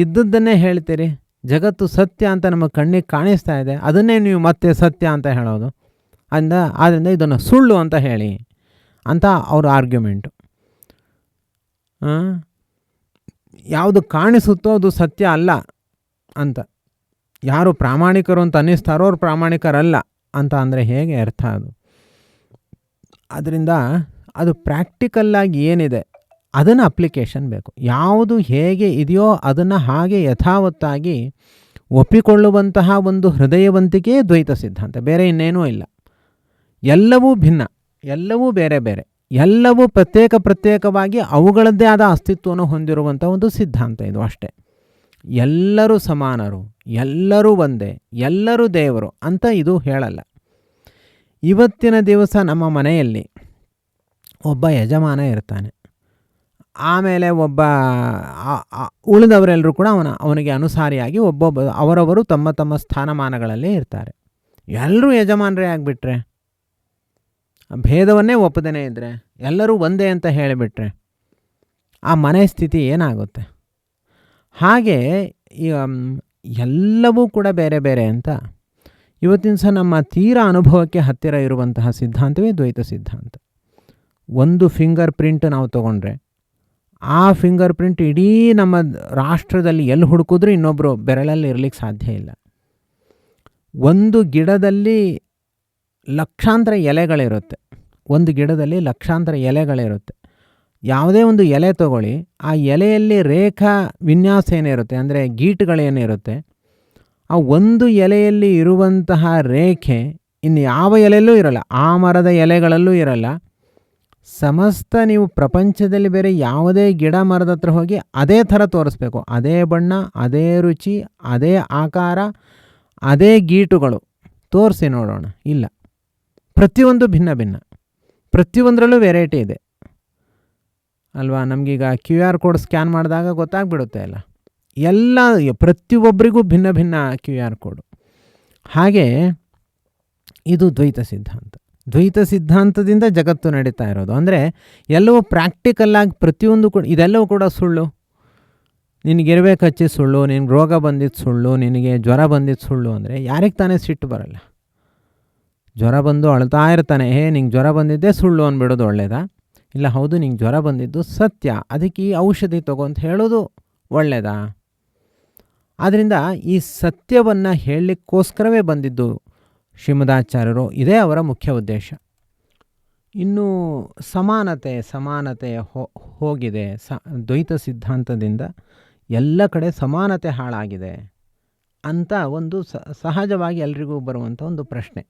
Speaker 1: ಇದ್ದದ್ದನ್ನೇ ಹೇಳ್ತೀರಿ, ಜಗತ್ತು ಸತ್ಯ ಅಂತ ನಮ್ಮ ಕಣ್ಣಿಗೆ ಕಾಣಿಸ್ತಾ ಇದೆ, ಅದನ್ನೇ ನೀವು ಮತ್ತೆ ಸತ್ಯ ಅಂತ ಹೇಳೋದು. ಆದ್ದರಿಂದ ಇದನ್ನು ಸುಳ್ಳು ಅಂತ ಹೇಳಿ ಅಂತ ಅವ್ರ ಆರ್ಗ್ಯುಮೆಂಟು. ಯಾವುದು ಕಾಣಿಸುತ್ತೋ ಅದು ಸತ್ಯ ಅಲ್ಲ ಅಂತ. ಯಾರು ಪ್ರಾಮಾಣಿಕರು ಅಂತ ಅನ್ನಿಸ್ತಾರೋ ಅವ್ರು ಪ್ರಾಮಾಣಿಕರಲ್ಲ ಅಂತ ಅಂದರೆ ಹೇಗೆ ಅರ್ಥ ಅದು? ಅದರಿಂದ ಅದು ಪ್ರಾಕ್ಟಿಕಲ್ಲಾಗಿ ಏನಿದೆ ಅದನ್ನು ಅಪ್ಲಿಕೇಶನ್ ಬೇಕು. ಯಾವುದು ಹೇಗೆ ಇದೆಯೋ ಅದನ್ನು ಹಾಗೆ ಯಥಾವತ್ತಾಗಿ ಒಪ್ಪಿಕೊಳ್ಳುವಂತಹ ಒಂದು ಹೃದಯವಂತಿಕೆ ದ್ವೈತ ಸಿದ್ಧಾಂತ, ಬೇರೆ ಇನ್ನೇನೂ ಇಲ್ಲ. ಎಲ್ಲವೂ ಭಿನ್ನ, ಎಲ್ಲವೂ ಬೇರೆ ಬೇರೆ, ಎಲ್ಲವೂ ಪ್ರತ್ಯೇಕವಾಗಿ ಅವುಗಳದ್ದೇ ಆದ ಅಸ್ತಿತ್ವವನ್ನು ಹೊಂದಿರುವಂಥ ಒಂದು ಸಿದ್ಧಾಂತ ಇದು ಅಷ್ಟೇ. ಎಲ್ಲರೂ ಸಮಾನರು, ಎಲ್ಲರೂ ಒಂದೇ, ಎಲ್ಲರೂ ದೇವರು ಅಂತ ಇದು ಹೇಳಲ್ಲ. ಇವತ್ತಿನ ದಿವಸ ನಮ್ಮ ಮನೆಯಲ್ಲಿ ಒಬ್ಬ ಯಜಮಾನ ಇರ್ತಾನೆ, ಆಮೇಲೆ ಒಬ್ಬ ಉಳಿದವರೆಲ್ಲರೂ ಕೂಡ ಅವನಿಗೆ ಅನುಸಾರಿಯಾಗಿ ಅವರವರು ತಮ್ಮ ತಮ್ಮ ಸ್ಥಾನಮಾನಗಳಲ್ಲೇ ಇರ್ತಾರೆ. ಎಲ್ಲರೂ ಯಜಮಾನರೇ ಆಗಿಬಿಟ್ರೆ, ಭೇದವನ್ನೇ ಒಪ್ಪದೇನೆ ಇದ್ದರೆ, ಎಲ್ಲರೂ ಒಂದೇ ಅಂತ ಹೇಳಿಬಿಟ್ರೆ ಆ ಮನೆ ಸ್ಥಿತಿ ಏನಾಗುತ್ತೆ? ಹಾಗೆ ಎಲ್ಲವೂ ಕೂಡ ಬೇರೆ ಬೇರೆ ಅಂತ ಇವತ್ತಿನ ಸಹ ನಮ್ಮ ತೀರಾ ಅನುಭವಕ್ಕೆ ಹತ್ತಿರ ಇರುವಂತಹ ಸಿದ್ಧಾಂತವೇ ದ್ವೈತ ಸಿದ್ಧಾಂತ. ಒಂದು ಫಿಂಗರ್ ಪ್ರಿಂಟ್ ನಾವು ತೊಗೊಂಡ್ರೆ ಆ ಫಿಂಗರ್ ಪ್ರಿಂಟ್ ಇಡೀ ನಮ್ಮ ರಾಷ್ಟ್ರದಲ್ಲಿ ಎಲ್ಲಿ ಹುಡುಕಿದ್ರೂ ಇನ್ನೊಬ್ಬರು ಬೆರಳಲ್ಲಿ ಇರಲಿಕ್ಕೆ ಸಾಧ್ಯ ಇಲ್ಲ. ಒಂದು ಗಿಡದಲ್ಲಿ ಲಕ್ಷಾಂತರ ಎಲೆಗಳಿರುತ್ತೆ. ಒಂದು ಗಿಡದಲ್ಲಿ ಲಕ್ಷಾಂತರ ಎಲೆಗಳಿರುತ್ತೆ. ಯಾವುದೇ ಒಂದು ಎಲೆ ತಗೊಳ್ಳಿ, ಆ ಎಲೆಯಲ್ಲಿ ರೇಖಾ ವಿನ್ಯಾಸ ಏನಿರುತ್ತೆ, ಅಂದರೆ ಗೀಟುಗಳೇನಿರುತ್ತೆ, ಆ ಒಂದು ಎಲೆಯಲ್ಲಿ ಇರುವಂತಹ ರೇಖೆ ಇನ್ನು ಯಾವ ಎಲೆಯಲ್ಲೂ ಇರಲ್ಲ, ಆ ಮರದ ಎಲೆಗಳಲ್ಲೂ ಇರಲ್ಲ. ಸಮಸ್ತ ನೀವು ಪ್ರಪಂಚದಲ್ಲಿ ಬೇರೆ ಯಾವುದೇ ಗಿಡ ಮರದ ಹತ್ರ ಹೋಗಿ ಅದೇ ಥರ ತೋರಿಸ್ಬೇಕು, ಅದೇ ಬಣ್ಣ, ಅದೇ ರುಚಿ, ಅದೇ ಆಕಾರ, ಅದೇ ಗೀಟುಗಳು ತೋರಿಸಿ ನೋಡೋಣ. ಇಲ್ಲ, ಪ್ರತಿಯೊಂದು ಭಿನ್ನ ಭಿನ್ನ, ಪ್ರತಿಯೊಂದರಲ್ಲೂ ವೆರೈಟಿ ಇದೆ ಅಲ್ವಾ. ನಮಗೀಗ QR ಕೋಡ್ ಸ್ಕ್ಯಾನ್ ಮಾಡಿದಾಗ ಗೊತ್ತಾಗ್ಬಿಡುತ್ತೆ ಅಲ್ಲ, ಎಲ್ಲ ಪ್ರತಿಯೊಬ್ಬರಿಗೂ ಭಿನ್ನ ಭಿನ್ನ QR ಕೋಡು. ಹಾಗೆ ಇದು ದ್ವೈತ ಸಿದ್ಧಾಂತ. ದ್ವೈತ ಸಿದ್ಧಾಂತದಿಂದ ಜಗತ್ತು ನಡೀತಾ ಇರೋದು. ಅಂದರೆ ಎಲ್ಲವೂ ಪ್ರಾಕ್ಟಿಕಲ್ಲಾಗಿ ಪ್ರತಿಯೊಂದು ಕೂಡ, ಇದೆಲ್ಲವೂ ಕೂಡ ಸುಳ್ಳು. ನಿನಗಿರ್ಬೇಕು ಹಚ್ಚಿ ಸುಳ್ಳು, ನಿನಗೆ ರೋಗ ಬಂದಿದ್ದು ಸುಳ್ಳು, ನಿನಗೆ ಜ್ವರ ಬಂದಿದ್ದು ಸುಳ್ಳು ಅಂದರೆ ಯಾರಿಗೆ ತಾನೇ ಸಿಟ್ಟು ಬರಲ್ಲ? ಜ್ವರ ಬಂದು ಅಳ್ತಾ ಇರ್ತಾನೆ, ನಿಂಗೆ ಜ್ವರ ಬಂದಿದ್ದೇ ಸುಳ್ಳು ಅಂದ್ಬಿಡೋದು ಒಳ್ಳೆಯದಾ? ಇಲ್ಲ, ಹೌದು ನಿಂಗೆ ಜ್ವರ ಬಂದಿದ್ದು ಸತ್ಯ, ಅದಕ್ಕೆ ಈ ಔಷಧಿ ತಗೋ ಅಂತ ಹೇಳೋದು ಒಳ್ಳೆಯದಾ? ಆದ್ದರಿಂದ ಈ ಸತ್ಯವನ್ನು ಹೇಳಲಿಕ್ಕೋಸ್ಕರವೇ ಬಂದಿದ್ದು ಶ್ರೀಮದಾಚಾರ್ಯರು. ಇದೇ ಅವರ ಮುಖ್ಯ ಉದ್ದೇಶ. ಇನ್ನು ಸಮಾನತೆ ಹೋಗಿದೆ. ದ್ವೈತ ಸಿದ್ಧಾಂತದಿಂದ ಎಲ್ಲ ಕಡೆ ಸಮಾನತೆ ಹಾಳಾಗಿದೆ ಅಂತ ಒಂದು ಸಹಜವಾಗಿ ಎಲ್ರಿಗೂ ಬರುವಂಥ ಒಂದು ಪ್ರಶ್ನೆ.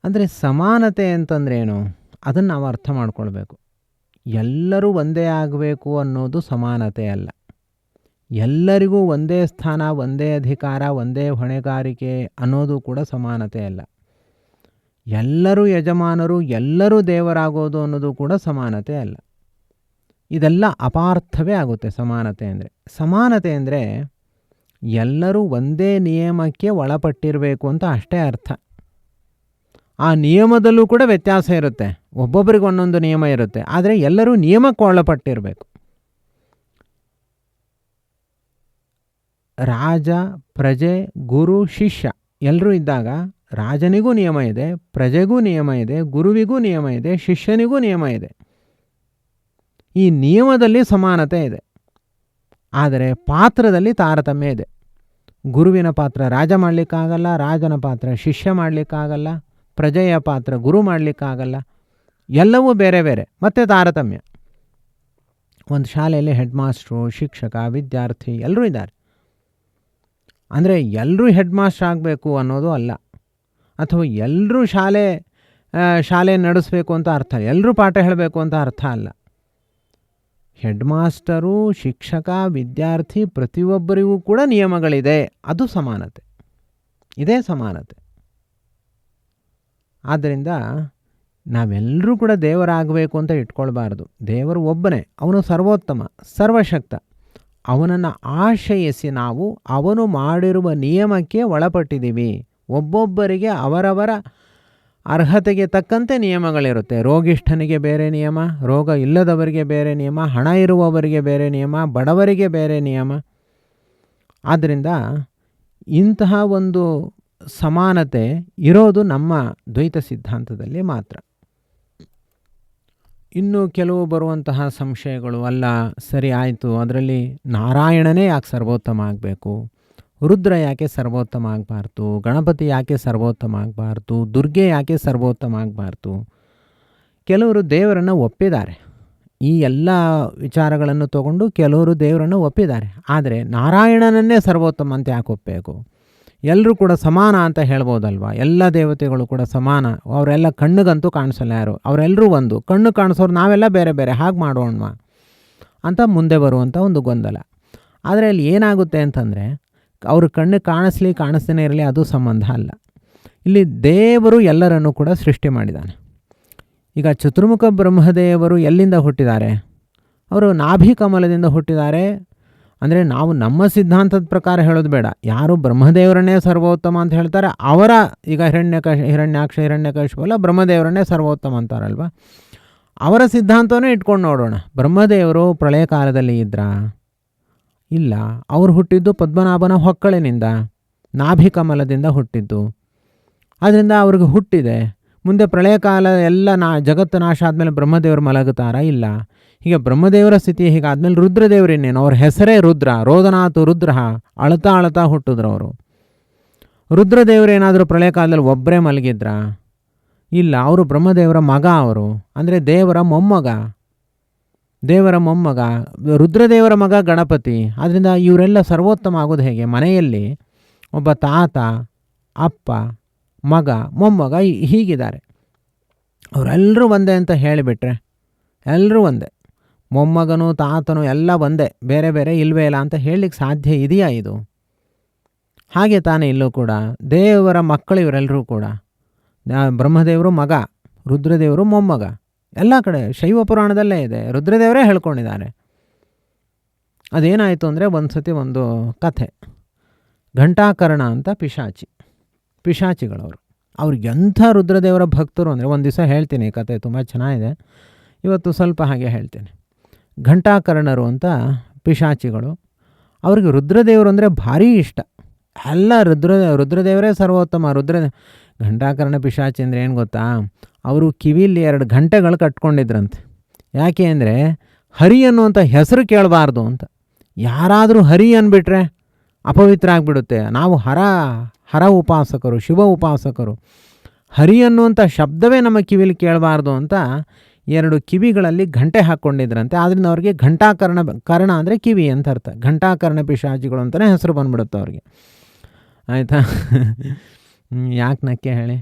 Speaker 1: ಅಂದರೆ ಸಮಾನತೆ ಅಂತಂದ್ರೆ ಏನು, ಅದನ್ನು ನಾವು ಅರ್ಥ ಮಾಡ್ಕೊಳ್ಬೇಕು. ಎಲ್ಲರೂ ಒಂದೇ ಆಗಬೇಕು ಅನ್ನೋದು ಸಮಾನತೆ ಅಲ್ಲ. ಎಲ್ಲರಿಗೂ ಒಂದೇ ಸ್ಥಾನ, ಒಂದೇ ಅಧಿಕಾರ, ಒಂದೇ ಹೊಣೆಗಾರಿಕೆ ಅನ್ನೋದು ಕೂಡ ಸಮಾನತೆ ಅಲ್ಲ. ಎಲ್ಲರೂ ಯಜಮಾನರು, ಎಲ್ಲರೂ ದೇವರಾಗೋದು ಅನ್ನೋದು ಕೂಡ ಸಮಾನತೆ ಅಲ್ಲ. ಇದೆಲ್ಲ ಅಪಾರ್ಥವೇ ಆಗುತ್ತೆ ಸಮಾನತೆ ಅಂದರೆ. ಸಮಾನತೆ ಅಂದರೆ ಎಲ್ಲರೂ ಒಂದೇ ನಿಯಮಕ್ಕೆ ಒಳಪಟ್ಟಿರಬೇಕು ಅಂತ ಅಷ್ಟೇ ಅರ್ಥ. ಆ ನಿಯಮದಲ್ಲೂ ಕೂಡ ವ್ಯತ್ಯಾಸ ಇರುತ್ತೆ, ಒಬ್ಬೊಬ್ಬರಿಗೆ ಒಂದೊಂದು ನಿಯಮ ಇರುತ್ತೆ, ಆದರೆ ಎಲ್ಲರೂ ನಿಯಮಕ್ಕೆ ಒಳಪಟ್ಟಿರಬೇಕು. ರಾಜ, ಪ್ರಜೆ, ಗುರು, ಶಿಷ್ಯ ಎಲ್ಲರೂ ಇದ್ದಾಗ ರಾಜನಿಗೂ ನಿಯಮ ಇದೆ, ಪ್ರಜೆಗೂ ನಿಯಮ ಇದೆ, ಗುರುವಿಗೂ ನಿಯಮ ಇದೆ, ಶಿಷ್ಯನಿಗೂ ನಿಯಮ ಇದೆ. ಈ ನಿಯಮದಲ್ಲಿ ಸಮಾನತೆ ಇದೆ, ಆದರೆ ಪಾತ್ರದಲ್ಲಿ ತಾರತಮ್ಯ ಇದೆ. ಗುರುವಿನ ಪಾತ್ರ ರಾಜ ಮಾಡಲಿಕ್ಕಾಗಲ್ಲ, ರಾಜನ ಪಾತ್ರ ಶಿಷ್ಯ ಮಾಡಲಿಕ್ಕಾಗಲ್ಲ, ಪ್ರಜೆಯ ಪಾತ್ರ ಗುರು ಮಾಡಲಿಕ್ಕಾಗಲ್ಲ. ಎಲ್ಲವೂ ಬೇರೆ ಬೇರೆ, ಮತ್ತು ತಾರತಮ್ಯ. ಒಂದು ಶಾಲೆಯಲ್ಲಿ ಹೆಡ್ ಮಾಸ್ಟ್ರು, ಶಿಕ್ಷಕ, ವಿದ್ಯಾರ್ಥಿ ಎಲ್ಲರೂ ಇದ್ದಾರೆ. ಅಂದರೆ ಎಲ್ಲರೂ ಹೆಡ್ ಮಾಸ್ಟರ್ ಆಗಬೇಕು ಅನ್ನೋದು ಅಲ್ಲ, ಅಥವಾ ಎಲ್ಲರೂ ಶಾಲೆ ನಡೆಸಬೇಕು ಅಂತ ಅರ್ಥ, ಎಲ್ಲರೂ ಪಾಠ ಹೇಳಬೇಕು ಅಂತ ಅರ್ಥ ಅಲ್ಲ. ಹೆಡ್ ಮಾಸ್ಟರು, ಶಿಕ್ಷಕ, ವಿದ್ಯಾರ್ಥಿ ಪ್ರತಿಯೊಬ್ಬರಿಗೂ ಕೂಡ ನಿಯಮಗಳಿದೆ, ಅದು ಸಮಾನತೆ. ಇದೇ ಸಮಾನತೆ. ಆದ್ದರಿಂದ ನಾವೆಲ್ಲರೂ ಕೂಡ ದೇವರಾಗಬೇಕು ಅಂತ ಇಟ್ಕೊಳ್ಬಾರ್ದು. ದೇವರು ಒಬ್ಬನೇ, ಅವನು ಸರ್ವೋತ್ತಮ, ಸರ್ವಶಕ್ತ. ಅವನನ್ನು ಆಶ್ರಯಿಸಿ ನಾವು ಅವನು ಮಾಡಿರುವ ನಿಯಮಕ್ಕೆ ಒಳಪಟ್ಟಿದ್ದೀವಿ. ಒಬ್ಬೊಬ್ಬರಿಗೆ ಅವರವರ ಅರ್ಹತೆಗೆ ತಕ್ಕಂತೆ ನಿಯಮಗಳಿರುತ್ತೆ. ರೋಗಿಷ್ಠನಿಗೆ ಬೇರೆ ನಿಯಮ, ರೋಗ ಇಲ್ಲದವರಿಗೆ ಬೇರೆ ನಿಯಮ, ಹಣ ಇರುವವರಿಗೆ ಬೇರೆ ನಿಯಮ, ಬಡವರಿಗೆ ಬೇರೆ ನಿಯಮ. ಆದ್ದರಿಂದ ಇಂತಹ ಒಂದು ಸಮಾನತೆ ಇರೋದು ನಮ್ಮ ದ್ವೈತ ಸಿದ್ಧಾಂತದಲ್ಲಿ ಮಾತ್ರ. ಇನ್ನು ಕೆಲವು ಬರುವಂತಹ ಸಂಶಯಗಳು, ಅಲ್ಲ ಸರಿ ಆಯಿತು, ಅದರಲ್ಲಿ ನಾರಾಯಣನೇ ಯಾಕೆ ಸರ್ವೋತ್ತಮ ಆಗಬೇಕು, ರುದ್ರ ಯಾಕೆ ಸರ್ವೋತ್ತಮ ಆಗಬಾರ್ದು, ಗಣಪತಿ ಯಾಕೆ ಸರ್ವೋತ್ತಮ ಆಗಬಾರ್ದು, ದುರ್ಗೆ ಯಾಕೆ ಸರ್ವೋತ್ತಮ ಆಗಬಾರ್ದು. ಕೆಲವರು ದೇವರನ್ನು ಒಪ್ಪಿದ್ದಾರೆ, ಈ ಎಲ್ಲ ವಿಚಾರಗಳನ್ನು ತಗೊಂಡು ಕೆಲವರು ದೇವರನ್ನು ಒಪ್ಪಿದ್ದಾರೆ. ಆದರೆ ನಾರಾಯಣನನ್ನೇ ಸರ್ವೋತ್ತಮ ಅಂತ ಯಾಕೆ ಒಪ್ಪಬೇಕು? ಎಲ್ಲರೂ ಕೂಡ ಸಮಾನ ಅಂತ ಹೇಳ್ಬೋದಲ್ವ? ಎಲ್ಲ ದೇವತೆಗಳು ಕೂಡ ಸಮಾನ, ಅವರೆಲ್ಲ ಕಣ್ಣಿಗಂತೂ ಕಾಣಿಸಲ್ಲ ಯಾರು, ಅವರೆಲ್ಲರೂ ಒಂದು, ಕಣ್ಣು ಕಾಣಿಸೋರು ನಾವೆಲ್ಲ ಬೇರೆ ಬೇರೆ, ಹಾಗೆ ಮಾಡೋಣ ಅಂತ ಮುಂದೆ ಬರುವಂಥ ಒಂದು ಗೊಂದಲ. ಆದರೆ ಅಲ್ಲಿ ಏನಾಗುತ್ತೆ ಅಂತಂದರೆ, ಅವರು ಕಣ್ಣು ಕಾಣಿಸ್ದೇ ಇರಲಿ, ಅದು ಸಂಬಂಧ ಅಲ್ಲ. ಇಲ್ಲಿ ದೇವರು ಎಲ್ಲರನ್ನೂ ಕೂಡ ಸೃಷ್ಟಿ ಮಾಡಿದ್ದಾನೆ. ಈಗ ಚತುರ್ಮುಖ ಬ್ರಹ್ಮದೇವರು ಎಲ್ಲಿಂದ ಹುಟ್ಟಿದ್ದಾರೆ? ಅವರು ನಾಭಿ ಕಮಲದಿಂದ ಹುಟ್ಟಿದ್ದಾರೆ. ಅಂದರೆ ನಾವು ನಮ್ಮ ಸಿದ್ಧಾಂತದ ಪ್ರಕಾರ ಹೇಳೋದು ಬೇಡ, ಯಾರು ಬ್ರಹ್ಮದೇವರನ್ನೇ ಸರ್ವೋತ್ತಮ ಅಂತ ಹೇಳ್ತಾರೆ ಅವರ, ಈಗ ಹಿರಣ್ಯಾಕ್ಷ ಹಿರಣ್ಯಕಶಿಪು ಎಲ್ಲ ಬ್ರಹ್ಮದೇವರನ್ನೇ ಸರ್ವೋತ್ತಮ ಅಂತಾರಲ್ವ, ಅವರ ಸಿದ್ಧಾಂತವನ್ನೇ ಇಟ್ಕೊಂಡು ನೋಡೋಣ. ಬ್ರಹ್ಮದೇವರು ಪ್ರಳಯ ಕಾಲದಲ್ಲಿ ಇದ್ರಾ? ಇಲ್ಲ, ಅವರು ಹುಟ್ಟಿದ್ದು ಪದ್ಮನಾಭನ ಹೊಕ್ಕಳಿನಿಂದ, ನಾಭಿಕಮಲದಿಂದ ಹುಟ್ಟಿದ್ದು. ಆದ್ದರಿಂದ ಅವ್ರಿಗೆ ಹುಟ್ಟಿದೆ. ಮುಂದೆ ಪ್ರಳಯ ಕಾಲ ಎಲ್ಲ ಜಗತ್ತು ನಾಶ ಆದಮೇಲೆ ಬ್ರಹ್ಮದೇವರು ಮಲಗುತ್ತಾರಾ? ಇಲ್ಲ. ಹೀಗೆ ಬ್ರಹ್ಮದೇವರ ಸ್ಥಿತಿ ಹೀಗಾದ್ಮೇಲೆ ರುದ್ರದೇವರೇನೇನು? ಅವ್ರ ಹೆಸರೇ ರುದ್ರ, ರೋದನಾಥ್ ರುದ್ರ, ಅಳ್ತಾ ಅಳ್ತಾ ಹುಟ್ಟಿದ್ರು ಅವರು. ರುದ್ರದೇವರೇನಾದರೂ ಪ್ರಳಯ ಕಾಲದಲ್ಲಿ ಒಬ್ಬರೇ ಮಲಗಿದ್ರಾ? ಇಲ್ಲ, ಅವರು ಬ್ರಹ್ಮದೇವರ ಮಗ, ಅವರು ಅಂದರೆ ದೇವರ ಮೊಮ್ಮಗ. ರುದ್ರದೇವರ ಮಗ ಗಣಪತಿ. ಆದ್ದರಿಂದ ಇವರೆಲ್ಲ ಸರ್ವೋತ್ತಮ ಆಗೋದು ಹೇಗೆ? ಮನೆಯಲ್ಲಿ ಒಬ್ಬ ತಾತ, ಅಪ್ಪ, ಮಗ, ಮೊಮ್ಮಗ ಹೀಗಿದ್ದಾರೆ. ಅವರೆಲ್ಲರೂ ಒಂದೇ ಅಂತ ಹೇಳಿಬಿಟ್ರೆ, ಎಲ್ಲರೂ ಒಂದೇ. ಮೊಮ್ಮಗನು ತಾತನು ಎಲ್ಲ ಒಂದೇ, ಬೇರೆ ಬೇರೆ ಇಲ್ವೇ ಇಲ್ಲ ಅಂತ ಹೇಳಲಿಕ್ಕೆ ಸಾಧ್ಯ ಇದೆಯಾ ಇದು? ಹಾಗೆ ತಾನೇ ಇಲ್ಲೂ ಕೂಡ ದೇವರ ಮಕ್ಕಳು ಇವರೆಲ್ಲರೂ ಕೂಡ. ಬ್ರಹ್ಮದೇವರು ಮಗ, ರುದ್ರದೇವರು ಮೊಮ್ಮಗ. ಎಲ್ಲ ಕಡೆ ಶೈವ ಪುರಾಣದಲ್ಲೇ ಇದೆ, ರುದ್ರದೇವರೇ ಹೇಳ್ಕೊಂಡಿದ್ದಾರೆ. ಅದೇನಾಯಿತು ಅಂದರೆ ಒಂದು ಸತಿ ಒಂದು ಕಥೆ. ಘಂಟಾಕರ್ಣ ಅಂತ ಪಿಶಾಚಿಗಳವರು. ಅವ್ರಿಗೆ ಎಂಥ ರುದ್ರದೇವರ ಭಕ್ತರು ಅಂದರೆ, ಒಂದು ದಿವಸ ಹೇಳ್ತೀನಿ ಕತೆ, ತುಂಬ ಚೆನ್ನಾಗಿದೆ. ಇವತ್ತು ಸ್ವಲ್ಪ ಹಾಗೆ ಹೇಳ್ತೇನೆ. ಘಂಟಾಕರ್ಣರು ಅಂತ ಪಿಶಾಚಿಗಳು. ಅವ್ರಿಗೆ ರುದ್ರದೇವರು ಅಂದರೆ ಭಾರೀ ಇಷ್ಟ. ಎಲ್ಲ ರುದ್ರದೇವರೇ ಸರ್ವೋತ್ತಮ. ಘಂಟಾಕರ್ಣ ಪಿಶಾಚಿ ಅಂದರೆ ಏನು ಗೊತ್ತಾ? ಅವರು ಕಿವಿಲಿ 2 ಗಂಟೆಗಳು ಕಟ್ಕೊಂಡಿದ್ರಂತೆ. ಯಾಕೆ ಅಂದರೆ ಹರಿ ಅನ್ನುವಂಥ ಹೆಸರು ಕೇಳಬಾರ್ದು ಅಂತ. ಯಾರಾದರೂ ಹರಿ ಅಂದ್ಬಿಟ್ರೆ ಅಪವಿತ್ರ ಆಗಿಬಿಡುತ್ತೆ. ನಾವು ಹರ ಉಪಾಸಕರು, ಶಿವ ಉಪಾಸಕರು. ಹರಿ ಅನ್ನುವಂಥ ಶಬ್ದವೇ ನಮ್ಮ ಕಿವಿಲಿ ಕೇಳಬಾರ್ದು ಅಂತ 2 ಕಿವಿಗಳಲ್ಲಿ ಗಂಟೆ ಹಾಕ್ಕೊಂಡಿದ್ರಂತೆ. ಆದ್ದರಿಂದ ಅವ್ರಿಗೆ ಕರ್ಣ ಅಂದರೆ ಕಿವಿ ಅಂತ ಅರ್ಥ. ಘಂಟಾಕರ್ಣ ಪಿಶಾಚಿಗಳು ಅಂತಲೇ ಹೆಸರು ಬಂದ್ಬಿಡುತ್ತೆ ಅವ್ರಿಗೆ. ಆಯಿತಾ? ಯಾಕೆ ನಕ್ಕೆ ಹೇಳಿ?